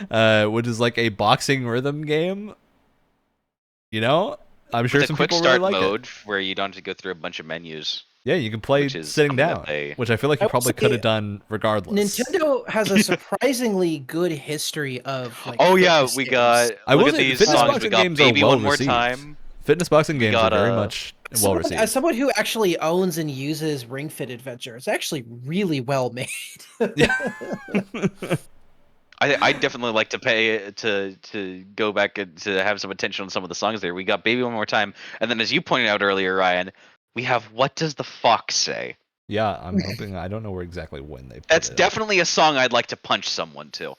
which is like a boxing rhythm game. You know, I'm sure With a some quick people start really like mode it. where you don't have to go through a bunch of menus. Yeah, you can play which is sitting something that down, they- which I feel like you I will probably say, could have done regardless. Nintendo has a surprisingly good history of like. Oh yeah, fitness we games. got. I will Look at say, these fitness songs. We boxing got games are "Baby well One More received. Time." Fitness boxing games got, are very much well Someone- received. As someone who actually owns and uses Ring Fit Adventure, it's actually really well made. I definitely like to pay to go back and to have some attention on some of the songs there. We got "Baby One More Time," and then as you pointed out earlier, Ryan, we have "What Does the Fox Say." Yeah, I'm hoping. I don't know where exactly when they. Put That's it up. definitely a song I'd like to punch someone to.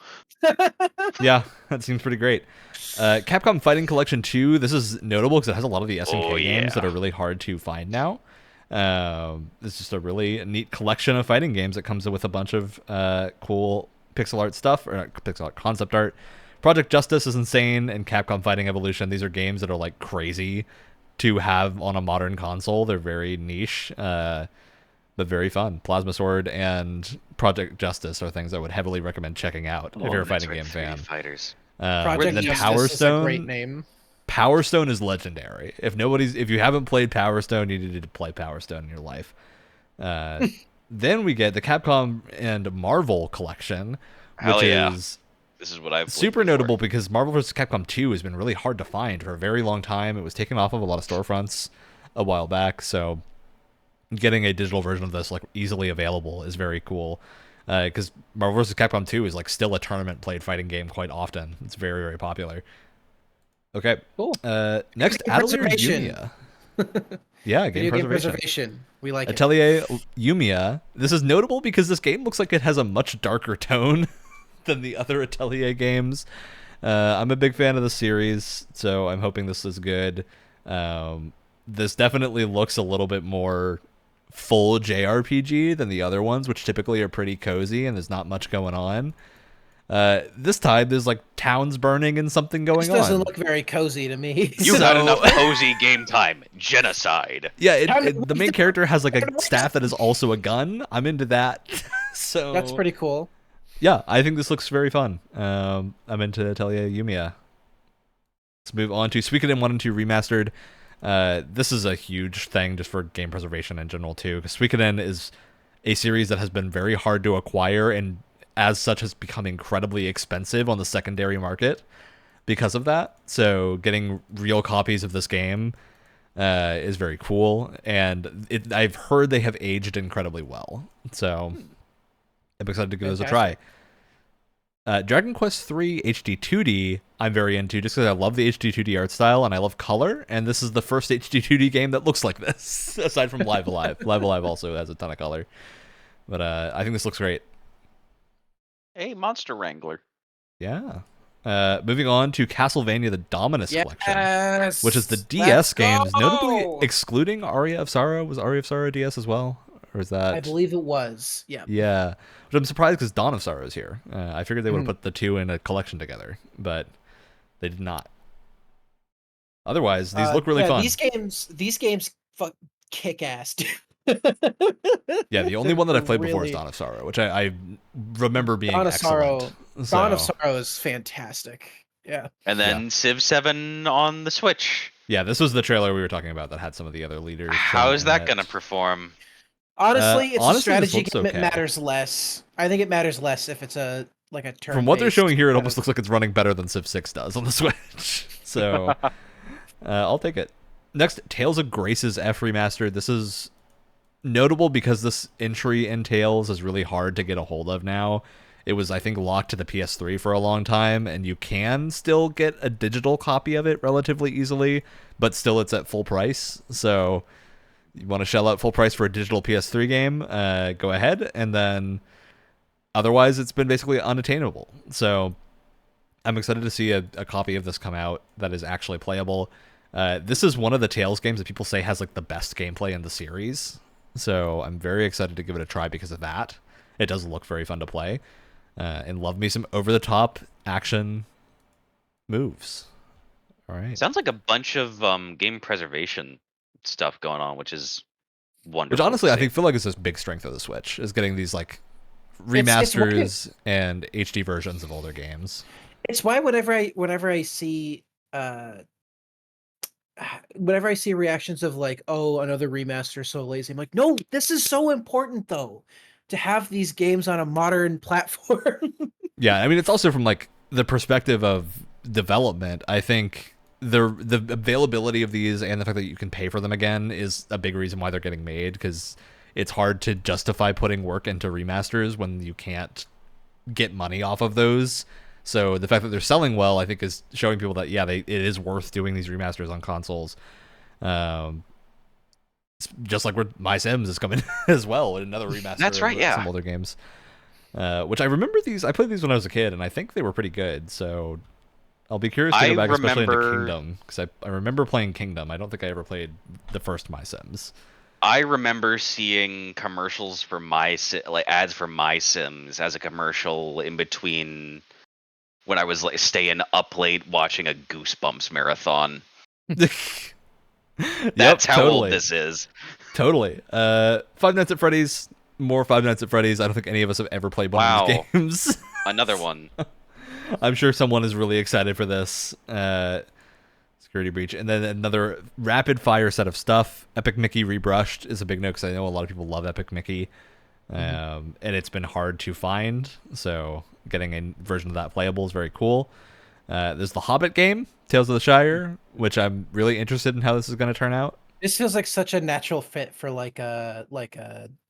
Yeah, that seems pretty great. Capcom Fighting Collection 2. This is notable because it has a lot of the SNK Oh, games that yeah. are really hard to find now. It's just a really neat collection of fighting games that comes with a bunch of cool pixel art stuff, or not pixel art, concept art. Project Justice is insane, and Capcom Fighting Evolution. These are games that are like crazy to have on a modern console. They're very niche, but very fun. Plasma Sword and Project Justice are things I would heavily recommend checking out if you're a fighting game fan. Fighters. Project And then Justice Power is a Stone. great name. Power Stone is legendary. If you haven't played Power Stone, you need to play Power Stone in your life. Then we get the Capcom and Marvel collection, Hell which yeah. is This is what I've super notable because Marvel vs. Capcom 2 has been really hard to find for a very long time. It was taken off of a lot of storefronts a while back, so getting a digital version of this like easily available is very cool. Because Marvel vs. Capcom 2 is like still a tournament played fighting game quite often. It's very, very popular. Okay. Cool. Next, Game Atelier preservation. Yumiya. Yeah, Video game preservation. preservation. We like it. Atelier Yumiya. This is notable because this game looks like it has a much darker tone than the other Atelier games. I'm a big fan of the series, so I'm hoping this is good. This definitely looks a little bit more full JRPG than the other ones, which typically are pretty cozy and there's not much going on. This time there's like towns burning and something This going doesn't on. look very cozy to me. You got So- enough cozy game time. Genocide. Yeah, Time to the waste main the- character has like time a to waste staff that is also a gun. I'm into that. So That's pretty cool. Yeah, I think this looks very fun. I'm into Atelier Yumiya. Let's move on to Suikoden 1 and 2 Remastered. This is a huge thing just for game preservation in general too, because Suikoden is a series that has been very hard to acquire and as such has become incredibly expensive on the secondary market because of that. So getting real copies of this game is very cool, and I've heard they have aged incredibly well. So I'm excited to give those a try. Dragon Quest III HD 2D I'm very into just because I love the HD 2D art style and I love color, and this is the first HD 2D game that looks like this, aside from Live Alive. Live Alive also has a ton of color. But I think this looks great. Hey, Monster Wrangler. Yeah. Moving on to Castlevania the Dominus Collection, Yes. which is the Let's DS games, go! notably excluding Aria of Sorrow. Was Aria of Sorrow DS as well? Or is that... I believe it was. Yeah. Yeah, but I'm surprised because Dawn of Sorrow is here. I figured they would have put the two in a collection together, but they did not. Otherwise, these look really fun. These games kick ass. Yeah, the only one that I've played before is Really- Dawn of Sorrow, which I remember being Dawn of excellent. Sorrow. So, Dawn of Sorrow is fantastic. Yeah. And then Civ 7 on the Switch. yeah, this was the trailer we were talking about that had some of the other leaders. How shown is in that it. going to perform? Honestly, it's honestly, a this strategy looks game. okay. It matters less. I think it matters less if it's a like a turn. From what they're showing here, it almost looks like it's running better than Civ 6 does on the Switch. So I'll take it. Next, Tales of Grace's F Remastered. This is notable because this entry in Tales is really hard to get a hold of now. It was, I think, locked to the PS3 for a long time, and you can still get a digital copy of it relatively easily, but still it's at full price. So you want to shell out full price for a digital PS3 game, go ahead, and then otherwise it's been basically unattainable. So I'm excited to see a copy of this come out that is actually playable. This is one of the Tales games that people say has like the best gameplay in the series. So I'm very excited to give it a try because of that. It does look very fun to play. And love me some over-the-top action moves. All right. Sounds like a bunch of game preservation stuff going on, which is wonderful. Which honestly, I feel like is this big strength of the Switch, is getting these like remasters and HD versions of older games. It's why whenever I see reactions of like, oh, another remaster, so lazy, I'm like, no, this is so important though, to have these games on a modern platform. Yeah, I mean, it's also from like the perspective of development. I think the availability of these and the fact that you can pay for them again is a big reason why they're getting made, because it's hard to justify putting work into remasters when you can't get money off of those. So the fact that they're selling well, I think, is showing people that, yeah, it is worth doing these remasters on consoles. Just like where My Sims is coming as well, another remaster. That's right, of some older games. Which I remember these. I played these when I was a kid, and I think they were pretty good. So I'll be curious to go back, especially into Kingdom, because I remember playing Kingdom. I don't think I ever played the first My Sims. I remember seeing commercials for ads for My Sims as a commercial in between when I was like staying up late watching a Goosebumps marathon. That's how old this is. Totally. Five Nights at Freddy's. More Five Nights at Freddy's. I don't think any of us have ever played one of these games. Another one. I'm sure someone is really excited for this. Security breach. And then another rapid fire set of stuff. Epic Mickey Rebrushed is a big note, because I know a lot of people love Epic Mickey. And it's been hard to find. So getting a version of that playable is very cool. There's the Hobbit game, Tales of the Shire, which I'm really interested in how this is going to turn out. This feels like such a natural fit for like a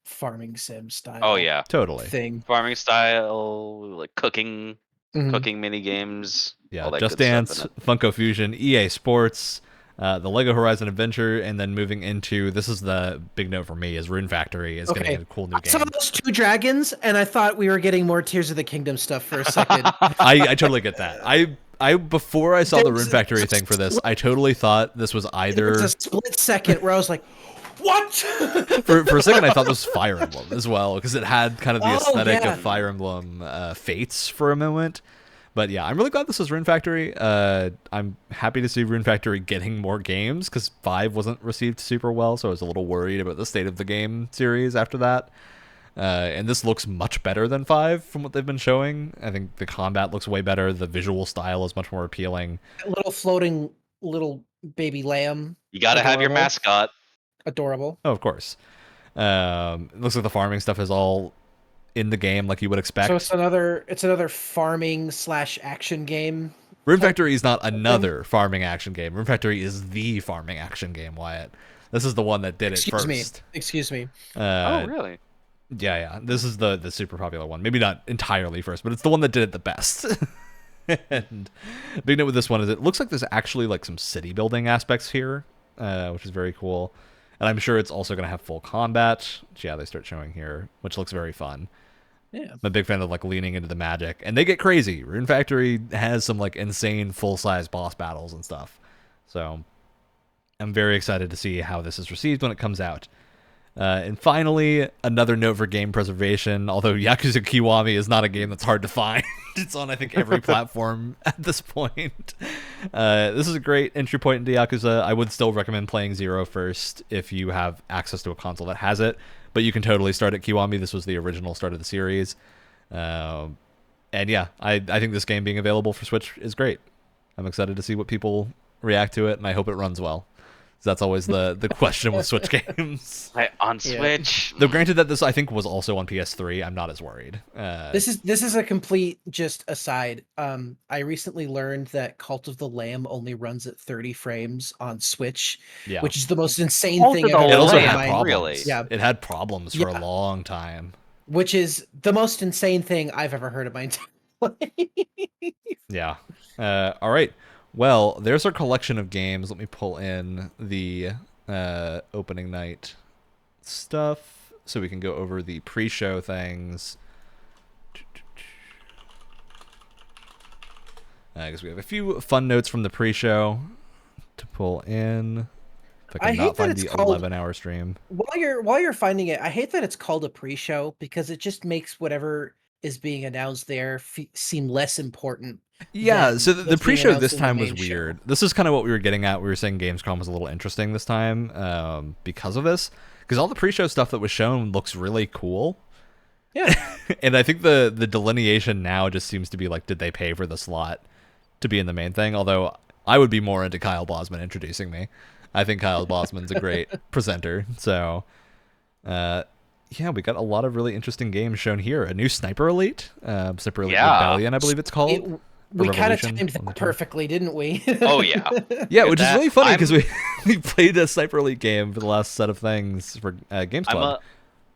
farming sim style. Oh yeah, totally thing. Farming style, like cooking mini games. Yeah, all that Just good Dance, stuff Funko Fusion, EA Sports, the Lego Horizon Adventure, and then moving into, this is the big note for me, is Rune Factory is getting a cool new game. I saw those two dragons, and I thought we were getting more Tears of the Kingdom stuff for a second. I totally get that. I before I saw the Rune Factory thing for this, I totally thought this was either... It was a split second where I was like, what? for a second, I thought this was Fire Emblem as well, because it had kind of the aesthetic of Fire Emblem Fates for a moment. But yeah, I'm really glad this was Rune Factory. I'm happy to see Rune Factory getting more games, because 5 wasn't received super well, so I was a little worried about the state of the game series after that. And this looks much better than 5 from what they've been showing. I think the combat looks way better. The visual style is much more appealing. A little floating little baby lamb. You gotta have your mascot. Adorable. Oh, of course. It looks like the farming stuff is all in the game like you would expect. So it's another farming / action game. Rune Factory is not another farming action game. Rune Factory is the farming action game, Wyatt. This is the one that did it first. Excuse me. Oh, really? Yeah. This is the super popular one. Maybe not entirely first, but it's the one that did it the best. And big note with this one is it looks like there's actually like some city building aspects here, which is very cool. And I'm sure it's also going to have full combat, which, yeah, they start showing here, which looks very fun. Yeah. I'm a big fan of like leaning into the magic, and they get crazy. Rune Factory has some like insane full-size boss battles and stuff. So I'm very excited to see how this is received when it comes out. And finally, another note for game preservation, although Yakuza Kiwami is not a game that's hard to find. It's on, I think, every platform at this point. This is a great entry point into Yakuza. I would still recommend playing 0 first if you have access to a console that has it, but you can totally start at Kiwami. This was the original start of the series. And yeah, I think this game being available for Switch is great. I'm excited to see what people react to it, and I hope it runs well. That's always the question with Switch games. On Yeah. Switch. Though granted that this I think was also on PS3, I'm not as worried. This is a complete just aside. I recently learned that Cult of the Lamb only runs at 30 frames on Switch, Yeah. which is the most insane Cult thing of I've the It ever also heard in had Lamb, my problems. really? Yeah. It had problems for a Yeah. long time. which is the most insane thing I've ever heard in my entire life. Yeah. All right. Well, there's our collection of games. Let me pull in the opening night stuff so we can go over the pre-show things. I guess we have a few fun notes from the pre-show to pull in. If I I can hate not that find it's the called 11-hour stream. while you're finding it. I hate that it's called a pre-show because it just makes whatever is being announced there seem less important. Yeah, than so the what's being pre-show announced this in the time was main show. weird. This is kind of what we were getting at. We were saying Gamescom was a little interesting this time because of this. Because all the pre-show stuff that was shown looks really cool. Yeah. And I think the delineation now just seems to be like, did they pay for the slot to be in the main thing? Although I would be more into Kyle Bosman introducing me. I think Kyle Bosman's a great presenter. So, yeah, we got a lot of really interesting games shown here. A new Sniper Elite, Sniper Elite Yeah. Rebellion, I believe it's called. We kind of Revolution timed on the that term. perfectly, didn't we? Oh yeah. Yeah, Look which at is that. really funny because I'm- we played a Sniper Elite game for the last set of things for Games Club.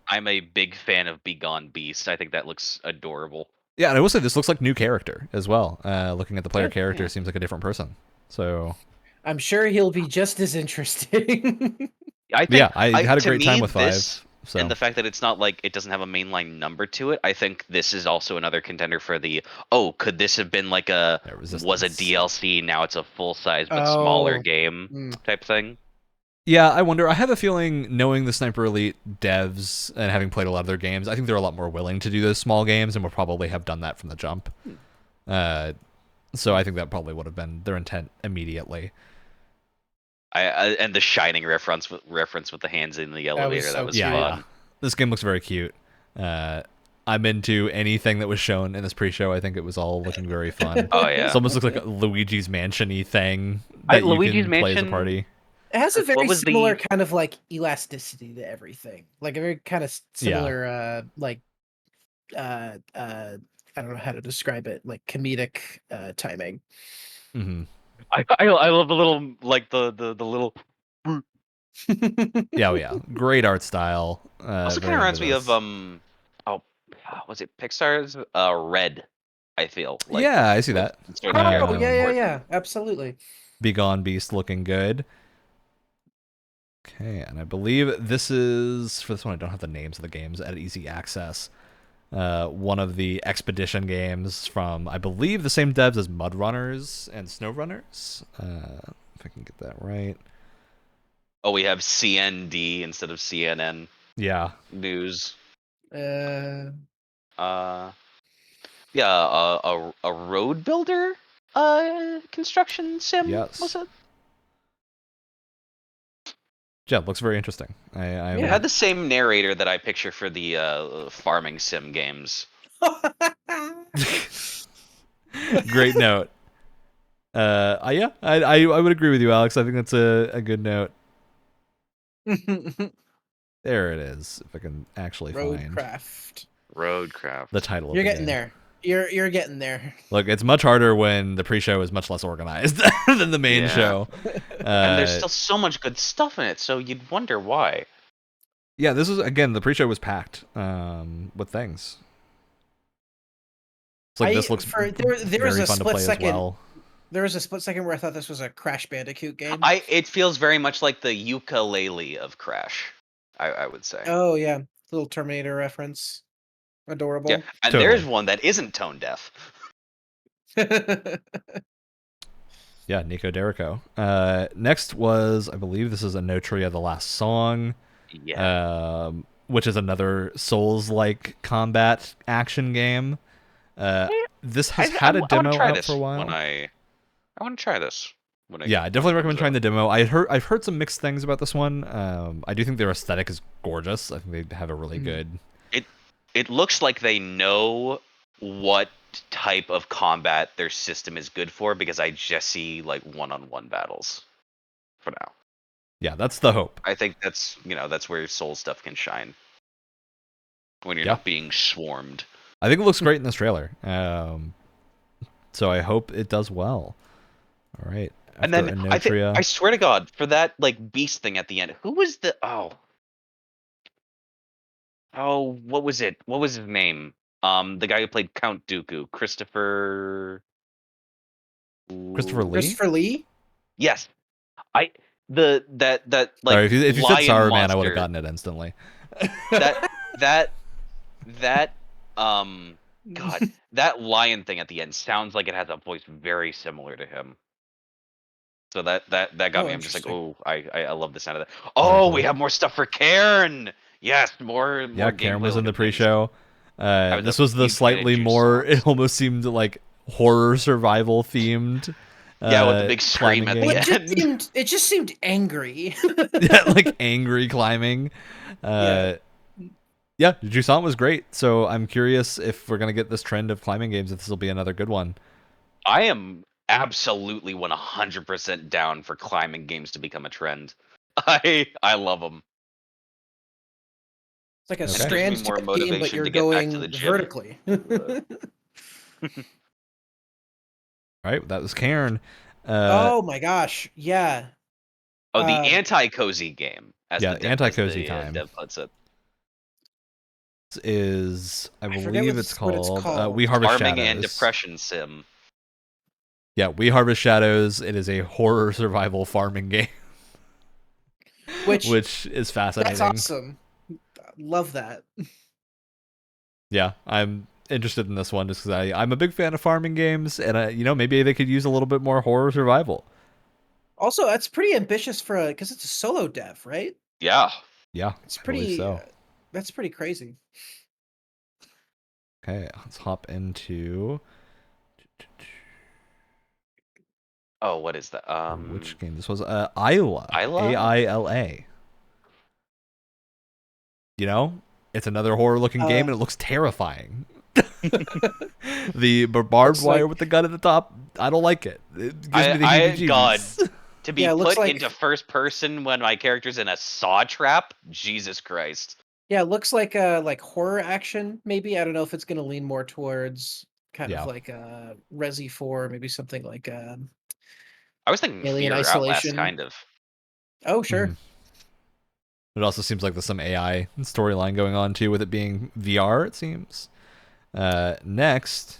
I'm a big fan of Begone Beast. I think that looks adorable. Yeah, and I will say this looks like new character as well. Looking at the player Yeah, character, yeah. seems like a different person. So I'm sure he'll be just as interesting. I think I had a to great time me, with this, 5. So and the fact that it's not like it doesn't have a mainline number to it, I think this is also another contender for the could this have been like Yeah, was a Resistance. DLC, now it's a full size but smaller Oh. game Mm. type thing. yeah, I wonder. I have a feeling, knowing the Sniper Elite devs and having played a lot of their games, I think they're a lot more willing to do those small games, and will probably have done that from the jump. So I think that probably would have been their intent immediately. And the Shining reference with the hands in the elevator, that so was cute. fun. Yeah. This game looks very cute. I'm into anything that was shown in this pre-show. I think it was all looking very fun. Oh yeah. It almost looks like a Luigi's Mansion-y thing that you Luigi's can play as a Mansion- party. It has a What very was the- similar kind of like elasticity to everything. Like a very kind of similar I don't know how to describe it, like comedic timing. Hmm I love the little like the little. Yeah, great art style. Also kind very of reminds into me of this. was it Pixar's Red? I feel like Yeah, I see with that. sort of Oh the yeah, absolutely. Begone Beast looking good. Okay, and I believe this is, for this one I don't have the names of the games at easy access. One of the expedition games from, I believe, the same devs as Mud Runners and Snow Runners. If I can get that right. Oh, we have CND instead of CNN Yeah. news. Uh, Yeah, a road builder construction sim. Yes. Was it? Yeah, it looks very interesting. I It had the same narrator that I picture for the farming sim games. Great note. Yeah, I would agree with you, Alex. I think that's a good note. There it is. If I can actually find Roadcraft. Roadcraft. the title of You're the getting game. there. You're getting there. Look, it's much harder when the pre-show is much less organized than the main Yeah. show. And there's still so much good stuff in it, so you'd wonder why. Yeah, this is, again, the pre-show was packed with things. It's like this looks there very was a fun to split play second. as well. There was a split second where I thought this was a Crash Bandicoot game. It feels very much like the ukulele of Crash, I would say. Oh yeah, little Terminator reference. Adorable. Yeah, and Totally. there's one that isn't tone deaf. Yeah, Nico Derico. Next was, I believe this is a No Tree of the Last Song, Yeah. which is another Souls-like combat action game. This has had a I demo wanna try out this for a while. I want to try this. Yeah, I definitely recommend trying the demo. I've heard some mixed things about this one. I do think their aesthetic is gorgeous. I think they have a really good. It looks like they know what type of combat their system is good for, because I just see like one-on-one battles for now. Yeah, that's the hope. I think that's that's where Soul stuff can shine when you're Yeah. not being swarmed. I think it looks great in this trailer. So I hope it does well. All right. And After then I Inotria. swear to God, for that like beast thing at the end, who was the what was it? What was his name? The guy who played Count Dooku, Christopher. Christopher Ooh. Lee? Christopher Lee. Yes, I that like Sorry, if you said lion Saruman, I would have monster. gotten it instantly. That God, that lion thing at the end sounds like it has a voice very similar to him. So that got Oh, me. I'm just like, interesting. oh, I love the sound of that. Very Oh, cool. we have more stuff for Cairn. Yes, more Yeah, gameplay Karen was in the looking things. pre-show. Was This a was the few slightly miniature more. songs. It almost seemed like horror survival themed. Yeah, with the big scream climbing at the game. end. It just seemed angry. Yeah, like angry climbing. Yeah. Yeah, Jusant was great. So I'm curious if we're gonna get this trend of climbing games. If this will be another good one. I am absolutely 100% down for climbing games to become a trend. I love them. It's like a Okay. And it gives me Strand more type game, but motivation you're to get back to the going gym. vertically. All right, that was Cairn. Oh my gosh, yeah. Oh, the Um, anti-cozy game, as Yeah, the anti-cozy time. dev puts it. This is, I forget believe it's what it's called called. We Harvest Farming Shadows. and depression sim. Yeah, We Harvest Shadows. It is a horror survival farming game, Which is fascinating. that's awesome. Love that. Yeah, I'm interested in this one just because I'm a big fan of farming games, and maybe they could use a little bit more horror survival. Also, that's pretty ambitious for because it's a solo dev, right? Yeah. Yeah, It's I believe pretty. so. That's pretty crazy. Okay, let's hop into Oh, what is that? which game this was. Isla. Isla? Aila. It's another horror-looking game, and it looks terrifying. The barbed wire with the gun at the top, I don't like it. It gives me the heebie-jeebies. God, to be Yeah, it looks put like- into first person when my character's in a saw trap? Jesus Christ. Yeah, it looks like horror action. Maybe I don't know if it's going to lean more towards kind Yeah. of like Resi 4, maybe something like I was thinking Alien Fear Outlast, Isolation. kind of. Oh, sure. Mhm. It also seems like there's some AI storyline going on too, with it being VR. It seems. Next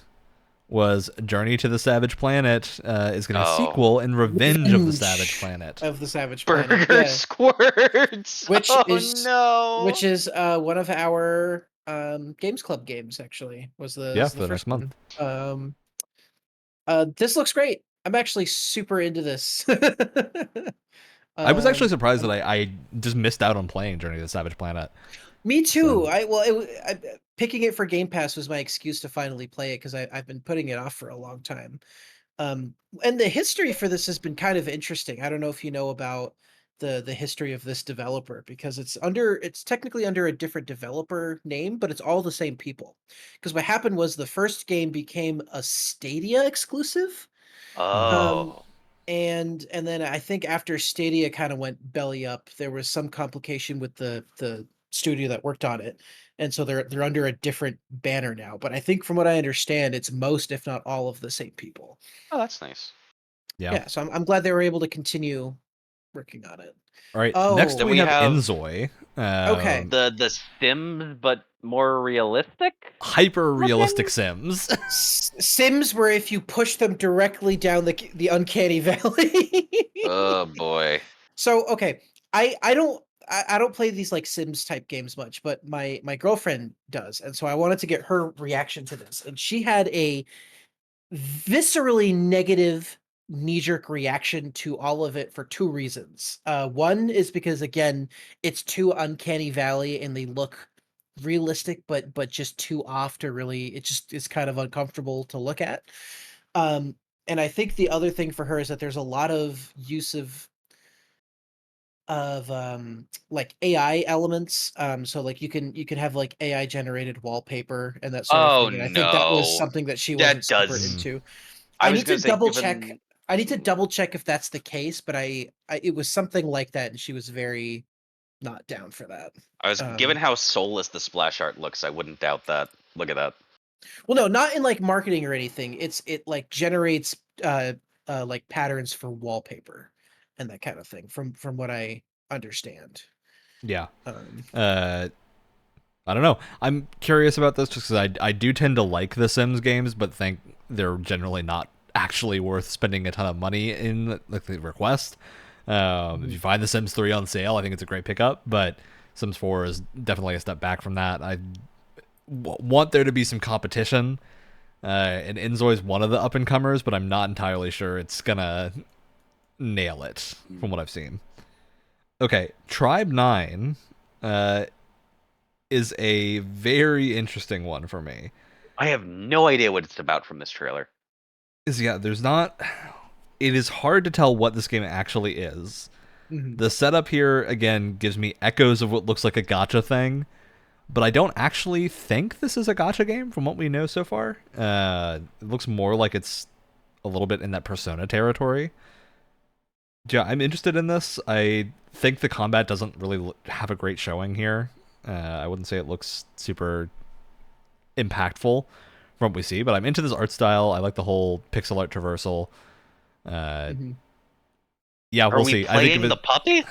was Journey to the Savage Planet. Is going to be a sequel and Revenge of the Savage Planet. Of the Savage Burger Planet. Yeah. Squirts. Which oh is no. Which is one of our Games Club games. Actually, was the for the first next month. one. This looks great. I'm actually super into this. I was actually surprised that I just missed out on playing Journey to the Savage Planet. Me too. So- Picking it for Game Pass was my excuse to finally play it because I've been putting it off for a long time. And the history for this has been kind of interesting. I don't know if you know about the history of this developer because it's technically under a different developer name, but it's all the same people. Because what happened was the first game became a Stadia exclusive. Oh. And then I think after Stadia kind of went belly up, there was some complication with the studio that worked on it, and so they're under a different banner now. But I think from what I understand, it's most, if not all, of the same people. Oh, that's nice. Yeah, so I'm glad they were able to continue working on it. All right. Oh, Next Then we we have have- Enzoi. Okay. The Sims, but more realistic. Hyper realistic Sims. Sims where if you push them directly down the uncanny valley. Oh boy. So okay, I don't play these like Sims type games much, but my girlfriend does, and so I wanted to get her reaction to this, and she had a viscerally negative knee-jerk reaction to all of it for two reasons. One is because again, it's too uncanny valley, and they look realistic, but just too off to really. It's kind of uncomfortable to look at. And I think the other thing for her is that there's a lot of use of like AI elements. So like you can have like AI generated wallpaper and that sort of Oh thing. And I think that was no. something that she That wasn't super does- into. I I was need gonna to say, double given- check. I need to double check if that's the case, but it was something like that, and she was very not down for that. Given how soulless the splash art looks, I wouldn't doubt that. Look at that. Well, no, not in like marketing or anything. It like generates like patterns for wallpaper and that kind of thing from what I understand. Yeah. Um, I don't know. I'm curious about this just because I do tend to like the Sims games, but think they're generally not actually worth spending a ton of money in like the request. If you find the Sims 3 on sale, I think it's a great pickup, but Sims 4 is definitely a step back from that. I want there to be some competition, and Inzoi's one of the up and comers, but I'm not entirely sure it's gonna nail it from what I've seen. Okay, Tribe 9 is a very interesting one for me. I have no idea what it's about from this trailer. There's not. It is hard to tell what this game actually is. The setup here again gives me echoes of what looks like a gacha thing, but I don't actually think this is a gacha game from what we know so far. It looks more like it's a little bit in that Persona territory. Yeah, I'm interested in this. I think the combat doesn't really have a great showing here. I wouldn't say it looks super impactful from what we see, but I'm into this art style. I like the whole pixel art traversal. Yeah, Are we'll we see. playing the puppy?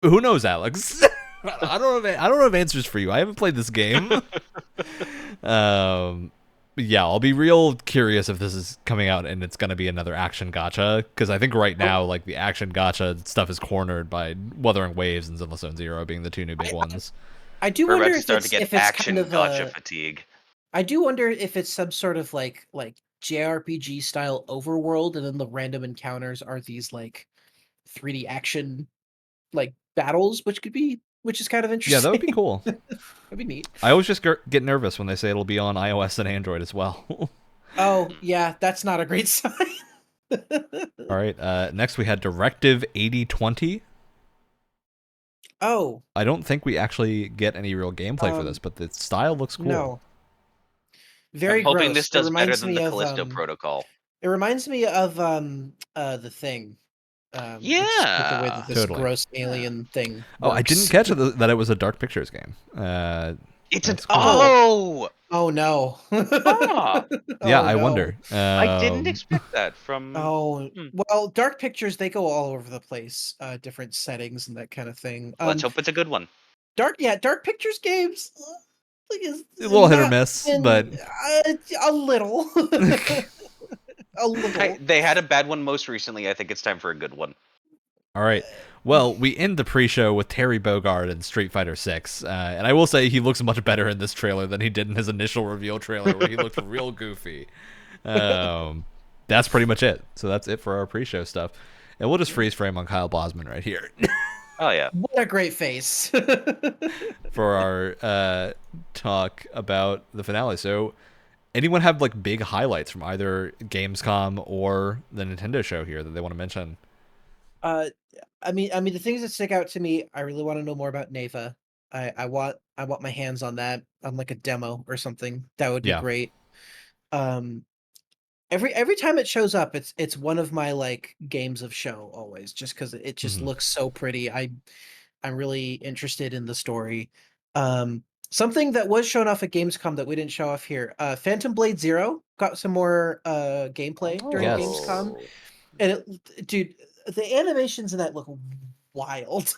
Who knows, Alex? I don't have answers for you. I haven't played this game. Yeah, I'll be real curious if this is coming out and it's going to be another action gacha, because I think right now, like, the action gacha stuff is cornered by Wuthering Waves and Zenless Zone Zero being the two new big ones. I do We're wonder about to if start to it's get if it's action kind of gacha a. fatigue. I do wonder if it's some sort of like JRPG style overworld, and then the random encounters are these like 3D action like battles, which is kind of Yeah, that would be interesting. cool. That'd be neat. I always just get nervous when they say it'll be on iOS and Android as well. Oh yeah, that's not a great sign. All right, next we had Directive 8020. Oh, I don't think we actually get any real gameplay for this, but the style looks cool. no. Very I'm hoping gross. this It does better reminds than me the of Callisto Protocol. It reminds me of the thing. Which is the way that this Totally. gross alien thing Oh, works. I didn't catch that it was a Dark Pictures game. It's that's cool. Oh no. Ah, yeah, Oh I no. wonder. I didn't expect that from. Oh well, Dark Pictures, they go all over the place, different settings and that kind of thing. Let's hope it's a good one. Dark Pictures games, like, is A little hit or not miss, been, but a little, a little. They had a bad one most recently. I think it's time for a good one. all right. Well, we end the pre-show with Terry Bogard in Street Fighter 6, and I will say he looks much better in this trailer than he did in his initial reveal trailer, where he looked real goofy. That's pretty much it. So that's it for our pre-show stuff, and we'll just freeze frame on Kyle Bosman right here. Oh yeah, What a great face. For our talk about the finale. So, anyone have like big highlights from either Gamescom or the Nintendo show here that they want to mention? I mean, the things that stick out to me, I really want to know more about Neva. I want my hands on that, on like a demo or something. That would be great. Every time it shows up, it's one of my like games of show always, just because it just looks so pretty. I'm really interested in the story. Something that was shown off at Gamescom that we didn't show off here. Phantom Blade Zero got some more gameplay during Gamescom, and dude, the animations in that look wild.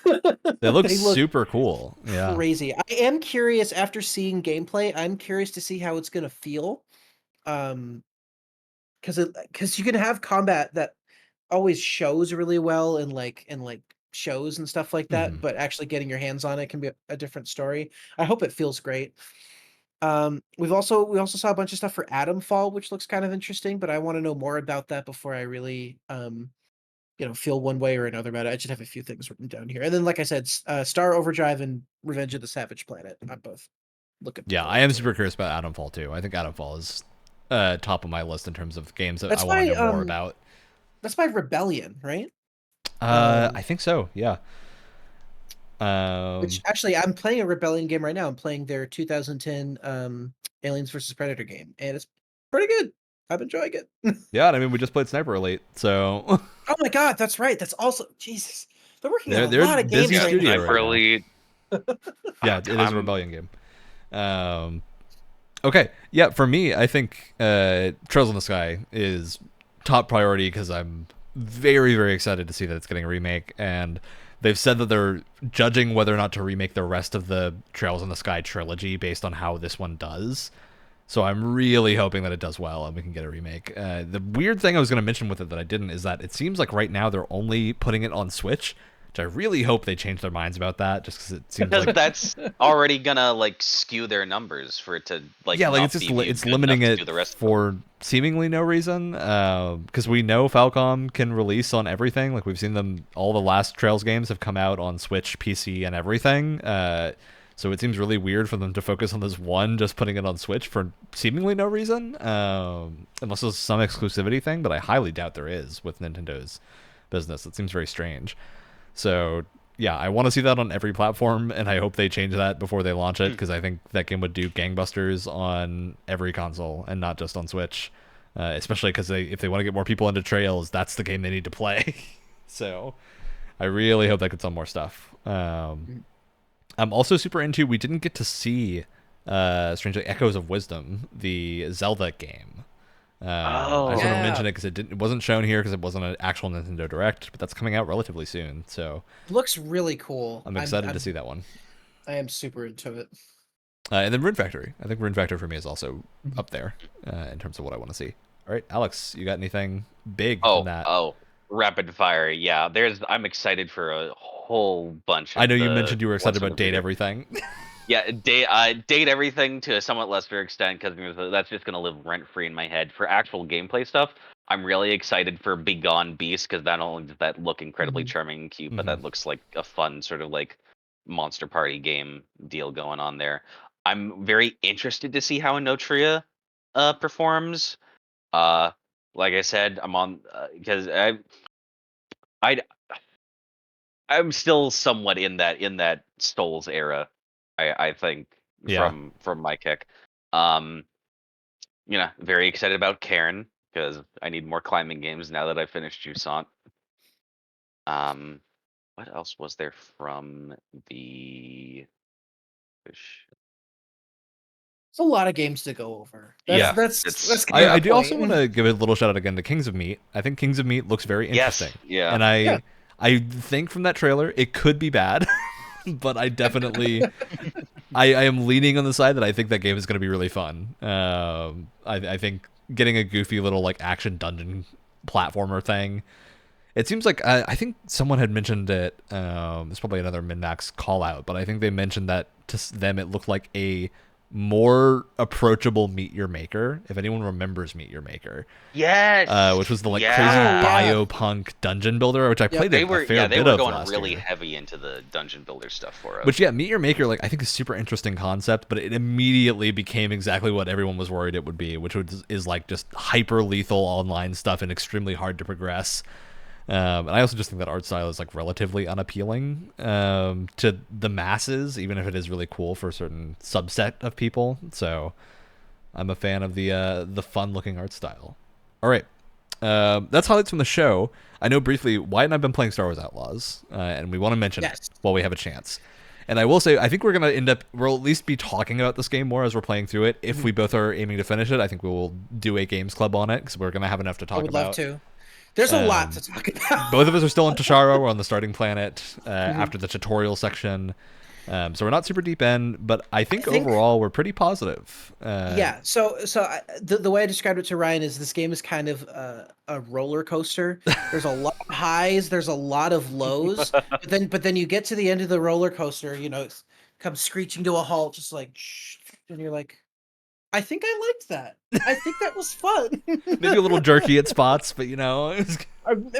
They look super cool. Yeah, crazy. I am curious after seeing gameplay. I'm curious to see how it's gonna feel. Because you can have combat that always shows really well in like shows and stuff like that, but actually getting your hands on it can be a different story. I hope it feels great. We also saw a bunch of stuff for Atomfall, which looks kind of interesting, but I want to know more about that before I really feel one way or another about it. I just have a few things written down here. And then, like I said, Star Overdrive and Revenge of the Savage Planet. I'm both looking. Yeah, I am super curious about Atomfall too. I think Atomfall is top of my list in terms of games that I want to know more about. That's by Rebellion, right? I think so. Yeah. Which actually, I'm playing a Rebellion game right now. I'm playing their 2010 Aliens vs Predator game, and it's pretty good. I'm enjoying it. Yeah, and I mean, we just played Sniper Elite, so Oh my god, that's right. That's also Jesus. They're working on They're a lot a of games busy right studio now. right Sniper now. Elite. Yeah, it is a Rebellion game. Okay, yeah, for me, I think Trails in the Sky is top priority because I'm very, very excited to see that it's getting a remake, and they've said that they're judging whether or not to remake the rest of the Trails in the Sky trilogy based on how this one does. So I'm really hoping that it does well and we can get a remake. The weird thing I was going to mention with it that I didn't is that it seems like right now they're only putting it on Switch, which I really hope they change their minds about that, just because it seems Because like that's already gonna like skew their numbers for it to like yeah, like not it's just be viewed it's good limiting enough to it do the rest of them. for seemingly no reason. Because we know Falcom can release on everything. Like we've seen them, all the last Trails games have come out on Switch, PC, and everything. So it seems really weird for them to focus on this one, just putting it on Switch for seemingly no reason, unless there's some exclusivity thing. But I highly doubt there is with Nintendo's business. It seems very strange. So yeah, I want to see that on every platform, and I hope they change that before they launch it, because I think that game would do gangbusters on every console and not just on Switch. Especially because if they want to get more people into Trails, that's the game they need to play. So I really hope that gets on more stuff. I'm also super into, we didn't get to see, strangely, Echoes of Wisdom, the Zelda game. I sort of mentioned it because it wasn't shown here because it wasn't an actual Nintendo Direct, but that's coming out relatively soon. So Looks really cool. I'm excited to see that one. I am super into it. And then Rune Factory. I think Rune Factory for me is also up there in terms of what I want to see. All right, Alex, you got anything big from that? Oh, rapid fire. Yeah, I'm excited for a whole bunch of I know you mentioned you were excited about Date Everything. Yeah, Date Everything to a somewhat lesser extent, because that's just going to live rent-free in my head. For actual gameplay stuff, I'm really excited for Begone Beast, because not only does that look incredibly charming and cute, but that looks like a fun sort of like Monster Party game deal going on there. I'm very interested to see how Inotria performs. Like I said, I'm on because I I'm still somewhat in that Souls era. I think Yeah. from my kick. Very excited about Karen because I need more climbing games now that I finished Jusant. What else was there from the? It's a lot of games to go over. That's kind of I the do also point. want to give a little shout out again to Kings of Meat. I think Kings of Meat looks very interesting. Yeah. And I think from that trailer it could be bad, but I definitely I am leaning on the side that I think that game is going to be really fun. I think getting a goofy little like action dungeon platformer thing. It seems like I think someone had mentioned it. It's probably another Min-Max call out, but I think they mentioned that to them it looked like a more approachable Meet Your Maker, if anyone remembers Meet Your Maker. Yes. Which was the crazy yeah. biopunk dungeon builder, which I played a fair bit of last year. They were going really heavy into the dungeon builder stuff for us. Which Meet Your Maker, like I think is a super interesting concept, but it immediately became exactly what everyone was worried it would be, which is like just hyper lethal online stuff and extremely hard to progress. And I also just think that art style is like relatively unappealing to the masses, even if it is really cool for a certain subset of people. So I'm a fan of the fun-looking art style. All right, that's highlights from the show. I know briefly, Wyatt and I've been playing Star Wars Outlaws, and we want to mention it while we have a chance. And I will say, I think we'll at least be talking about this game more as we're playing through it. If we both are aiming to finish it, I think we will do a games club on it, because we're going to have enough to talk about. I would love to. There's a lot to talk about. Both of us are still on Tashara. We're on the starting planet after the tutorial section. So we're not super deep in, but I think overall we're pretty positive. Yeah. So the way I described it to Ryan is this game is kind of a roller coaster. There's a lot of highs. There's a lot of lows. but then you get to the end of the roller coaster. It comes screeching to a halt, just like, shh, and you're like, I think I liked that. I think that was fun. Maybe a little jerky at spots, but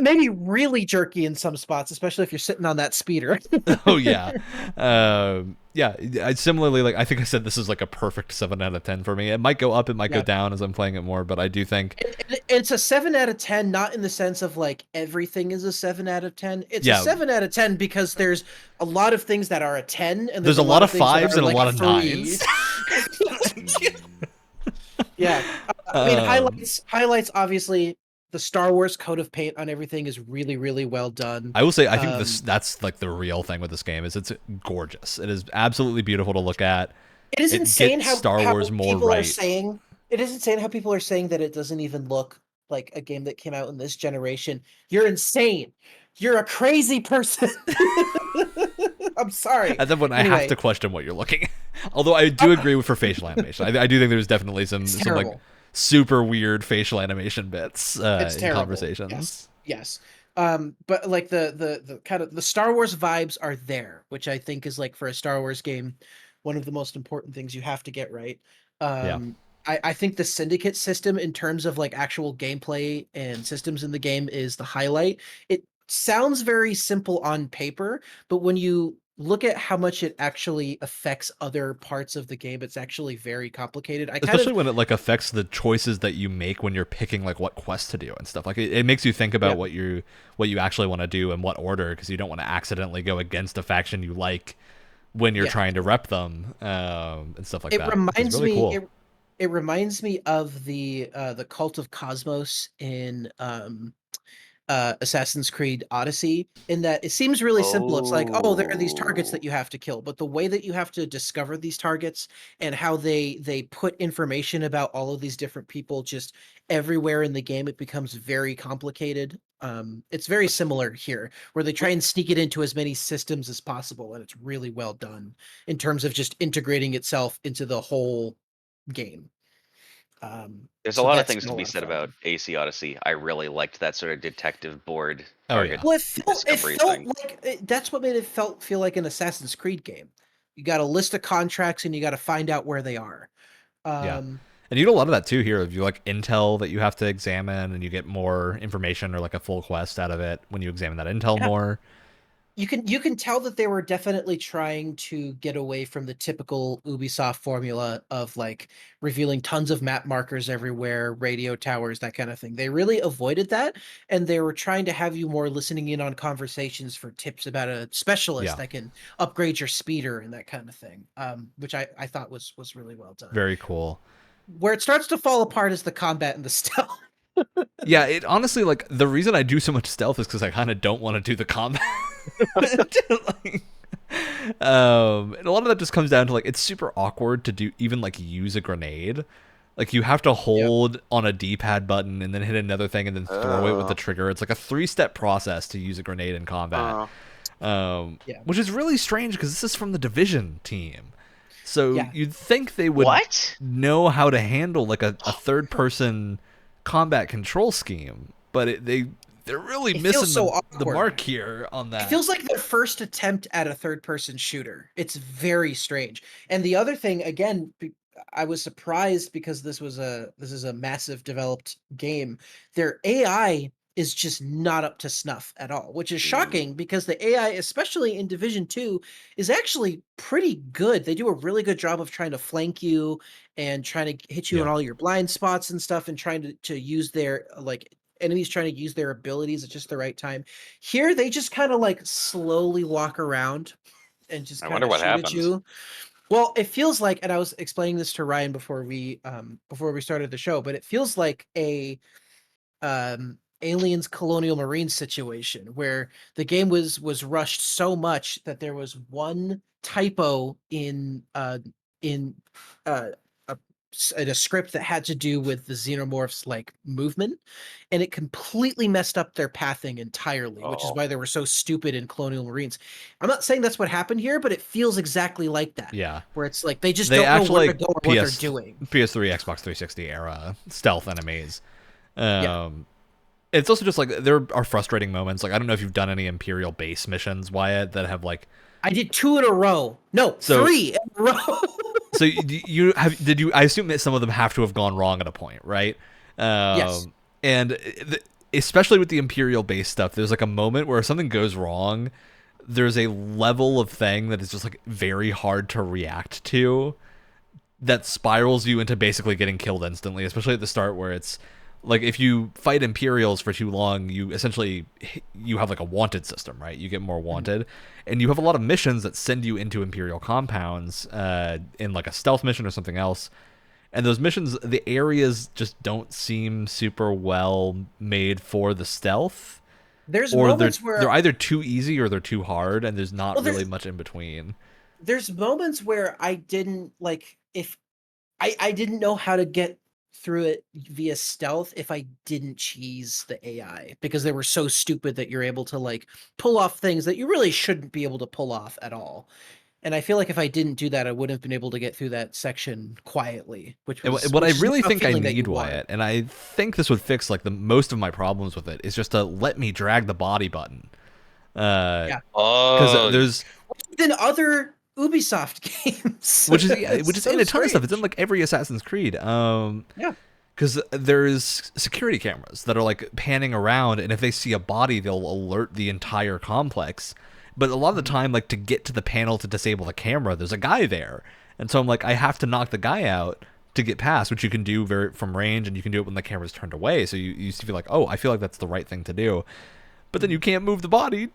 maybe really jerky in some spots, especially if you're sitting on that speeder. Oh yeah, I similarly, like, I think I said this is like a perfect 7 out of 10 for me. It might go up, it might go down as I'm playing it more, but I do think it's a 7 out of 10, not in the sense of like everything is a 7 out of 10. It's a 7 out of 10 because there's a lot of things that are a 10, and there's a lot of 5s and a lot of 9s. Yeah, I mean, highlights. Obviously, the Star Wars coat of paint on everything is really, really well done. I will say, I think that's like the real thing with this game is it's gorgeous. It is absolutely beautiful to look at. It is insane gets how Star Wars more people are right. saying. It is insane how people are saying that it doesn't even look like a game that came out in this generation. You're insane. You're a crazy person. I'm sorry. At that point, I Anyway. have to question what you're looking. Although I do agree with for facial animation. I do think there's definitely some like terrible. super weird facial animation bits It's in terrible. conversations. Yes. But like the kind of the Star Wars vibes are there, which I think is like for a Star Wars game, one of the most important things you have to get right. Yeah. I think the syndicate system in terms of like actual gameplay and systems in the game is the highlight. It sounds very simple on paper, but when you look at how much it actually affects other parts of the game, it's actually very complicated. Especially when it like affects the choices that you make when you're picking like what quest to do and stuff. Like it makes you think about what you actually want to do in what order, because you don't want to accidentally go against a faction you like when you're trying to rep them and stuff like that. Reminds really me cool. it reminds me of the Cult of Cosmos in Assassin's Creed Odyssey, in that it seems really simple. It's like, oh, there are these targets that you have to kill, but the way that you have to discover these targets and how they put information about all of these different people just everywhere in the game, it becomes very complicated. It's very similar here, where they try and sneak it into as many systems as possible, and it's really well done in terms of just integrating itself into the whole game. There's a So lot of that's things been to a be lot of said fun. about AC Odyssey. I really liked that sort of detective board Oh, target yeah. Well, it discovery felt thing. like that's what made it feel like an Assassin's Creed game. You got a list of contracts and you got to find out where they are. Yeah. And you get a lot of that too here. If you like intel that you have to examine, and you get more information or like a full quest out of it when you examine that intel Yeah. more. You can tell that they were definitely trying to get away from the typical Ubisoft formula of like revealing tons of map markers everywhere, radio towers, that kind of thing. They really avoided that, and they were trying to have you more listening in on conversations for tips about a specialist Yeah. that can upgrade your speeder and that kind of thing. Which I thought was really well done. Very cool. Where it starts to fall apart is the combat and the stealth. Yeah, it honestly, like, the reason I do so much stealth is because I kind of don't want to do the combat. Like, and a lot of that just comes down to like it's super awkward to do even like use a grenade. Like you have to hold on a D-pad button and then hit another thing and then throw it with the trigger. It's like a 3-step process to use a grenade in combat. Which is really strange because this is from the Division team. So you'd think they would know how to handle like a third-person combat control scheme, but they're really missing the mark here on that. It feels like their first attempt at a third-person shooter. It's very strange. And the other thing, again, I was surprised because this is a massive developed game. Their AI is just not up to snuff at all, which is shocking because the AI, especially in Division 2, is actually pretty good. They do a really good job of trying to flank you and trying to hit you in all your blind spots and stuff, and trying to use their like enemies trying to use their abilities at just the right time. Here they just kind of like slowly walk around and just kind of shoot at you. Well, it feels like, and I was explaining this to Ryan before we started the show, but it feels like a Aliens Colonial Marines situation where the game was rushed so much that there was one typo in a script that had to do with the xenomorphs like movement, and it completely messed up their pathing entirely, which is why they were so stupid in Colonial Marines. I'm not saying that's what happened here, but it feels exactly like that. Yeah, where it's like they just don't know where to go or what they're doing. PS3, Xbox 360 era stealth enemies. It's also just like there are frustrating moments. Like I don't know if you've done any Imperial base missions, Wyatt, that have like I did 2 in a row. No, 3 in a row. So did you? I assume that some of them have to have gone wrong at a point, right? Yes. And especially with the Imperial base stuff, there's like a moment where if something goes wrong, there's a level of thing that is just like very hard to react to, that spirals you into basically getting killed instantly. Especially at the start, where it's like if you fight Imperials for too long, you have like a wanted system, right? You get more wanted, and you have a lot of missions that send you into Imperial compounds in like a stealth mission or something else. And those missions, the areas just don't seem super well made for the stealth, There's or moments they're where either too easy or they're too hard, and there's not well, really much in between. there's moments where I didn't like if I didn't know how to get through it via stealth if I didn't cheese the AI because they were so stupid that you're able to like pull off things that you really shouldn't be able to pull off at all. And I feel like if I didn't do that, I wouldn't have been able to get through that section quietly, And what I which is really not a think I feeling that you need, want. Wyatt, and I think this would fix like the most of my problems with it, is just to let me drag the body button. Yeah. Because Oh, there's Than other Ubisoft games. which is It's which is so in a ton of stuff. It's in strange. like every Assassin's Creed. Yeah. Because there's security cameras that are like panning around, and if they see a body, they'll alert the entire complex. But a lot of the time, like to get to the panel to disable the camera, there's a guy there, and so I'm like, I have to knock the guy out to get past, which you can do from range, and you can do it when the camera's turned away. So you feel like, oh, I feel like that's the right thing to do. But then you can't move the body,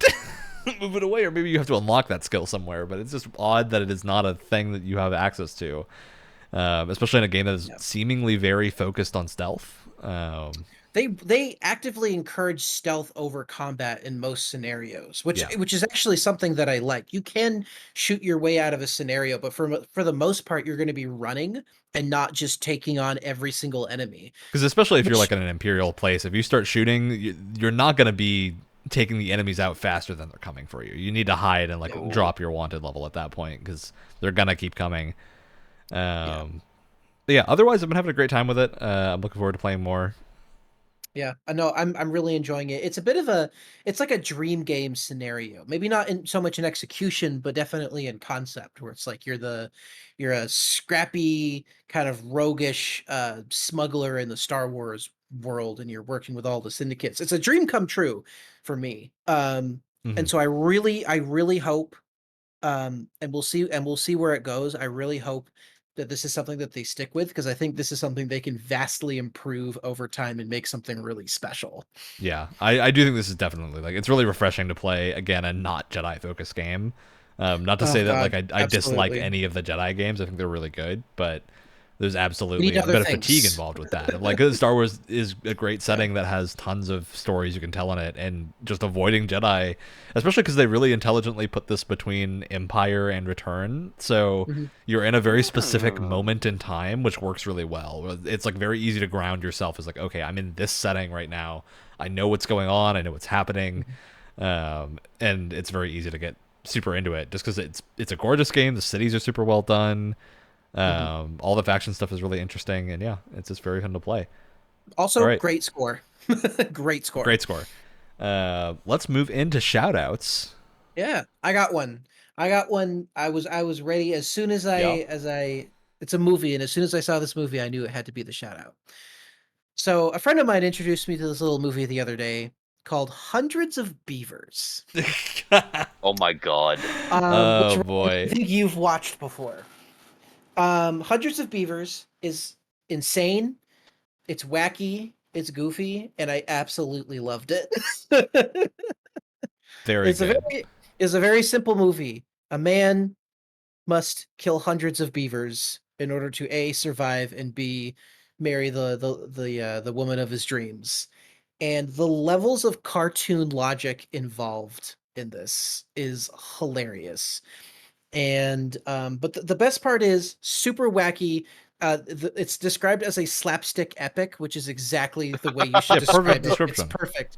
move it away, or maybe you have to unlock that skill somewhere. But it's just odd that it is not a thing that you have access to. Especially in a game that is seemingly very focused on stealth. They actively encourage stealth over combat in most scenarios, which Yeah. which is actually something that I like. You can shoot your way out of a scenario, but for the most part, you're going to be running and not just taking on every single enemy. Because especially if you're Which like in an Imperial place, if you start shooting, you're not going to be taking the enemies out faster than they're coming for you. You need to hide and like No. drop your wanted level at that point because they're going to keep coming. But yeah, otherwise, I've been having a great time with it. I'm looking forward to playing more. Yeah, I know. I'm really enjoying it. It's a bit of it's like a dream game scenario. Maybe not in so much in execution, but definitely in concept, where it's like you're a scrappy kind of roguish smuggler in the Star Wars world, and you're working with all the syndicates. It's a dream come true for me. And Mhm. so I really hope, and we'll see where it goes. I really hope that this is something that they stick with because I think this is something they can vastly improve over time and make something really special. Yeah, I do think this is definitely like it's really refreshing to play again a not Jedi focused game. Not to Oh say that like God, I dislike absolutely. any of the Jedi games. I think they're really good, but there's We need absolutely a other bit of fatigue things. involved with that. Like Star Wars is a great setting that has tons of stories you can tell in it, and just avoiding Jedi, especially because they really intelligently put this between Empire and Return, so Mhm. you're in a very specific Hmm. moment in time, which works really well. It's like very easy to ground yourself as like, okay, I'm in this setting right now. I know what's going on. I know what's happening, Mhm. and it's very easy to get super into it just because it's a gorgeous game. The cities are super well done. Mhm. All the faction stuff is really interesting, and yeah, it's just very fun to play. All Also, right, great score. Great score. great score. Let's move into shoutouts. Yeah, I got one. I got one. I was ready as soon as Yeah. I it's a movie, and as soon as I saw this movie, I knew it had to be the shout out. So a friend of mine introduced me to this little movie the other day called Hundreds of Beavers. Oh my God. Which Oh I boy. think you've watched before. Hundreds of Beavers is insane. It's wacky. It's goofy, and I absolutely loved it. Very it's a good. very it's a very simple movie. A man must kill hundreds of beavers in order to A, survive, and B, marry the woman of his dreams. And the levels of cartoon logic involved in this is hilarious. And but the best part is super wacky. It's described as a slapstick epic, which is exactly the way you should Yeah, perfect describe it. It's description. perfect.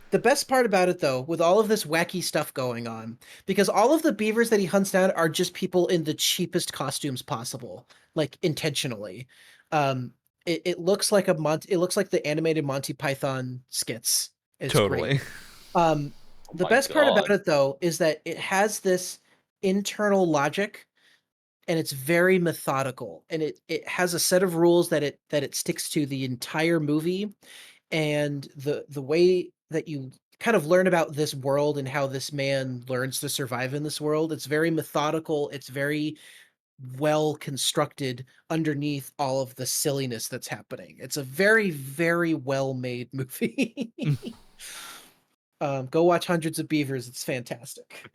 The best part about it, though, with all of this wacky stuff going on, because all of the beavers that he hunts down are just people in the cheapest costumes possible, like intentionally. Um, it looks like it looks like the animated Monty Python skits. It's great. Totally. Um, Oh the my best part about God. it, though, is that it has this internal logic and it's very methodical and it has a set of rules that it sticks to the entire movie and the way that you kind of learn about this world and how this man learns to survive in this world, it's very methodical, it's very well constructed underneath all of the silliness that's happening. It's a very very well made movie. Go watch Hundreds of Beavers, it's fantastic.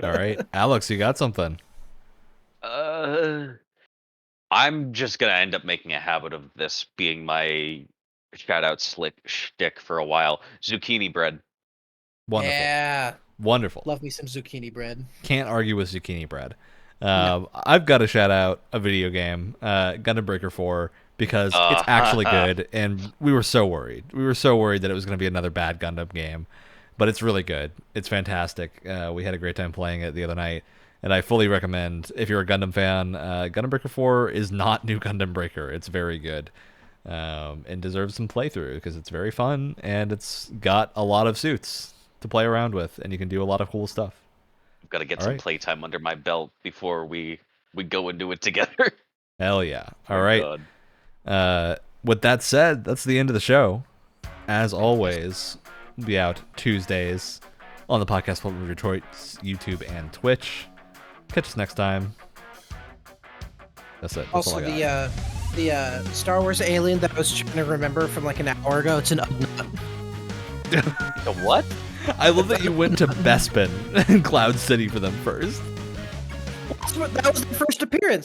All right, Alex, you got something? Uh, I'm just gonna end up making a habit of this being my shout out shtick for a while. Zucchini bread. Wonderful. Yeah, Wonderful. love me some zucchini bread. Can't argue with zucchini bread. No. I've got to shout out a video game, Gundam Breaker 4, because it's Uh, actually good, and we were so worried. We were so worried that it was going to be another bad Gundam game, but it's really good. It's fantastic. We had a great time playing it the other night, and I fully recommend, if you're a Gundam fan, Gundam Breaker 4 is not New Gundam Breaker. It's very good, and deserves some playthrough, because it's very fun, and it's got a lot of suits to play around with, and you can do a lot of cool stuff. I've got to get All some right. playtime under my belt before we go and do it together. Hell yeah. All Oh, right. God. With that said, that's the end of the show. As always, we'll be out Tuesdays on the Podcast Public Retorts, YouTube, and Twitch. Catch us next time. That's it. That's all Also, I got. the Star Wars alien that I was trying to remember from like an hour ago. It's an The what? I love that you went to Bespin and Cloud City for them first. that was the first appearance.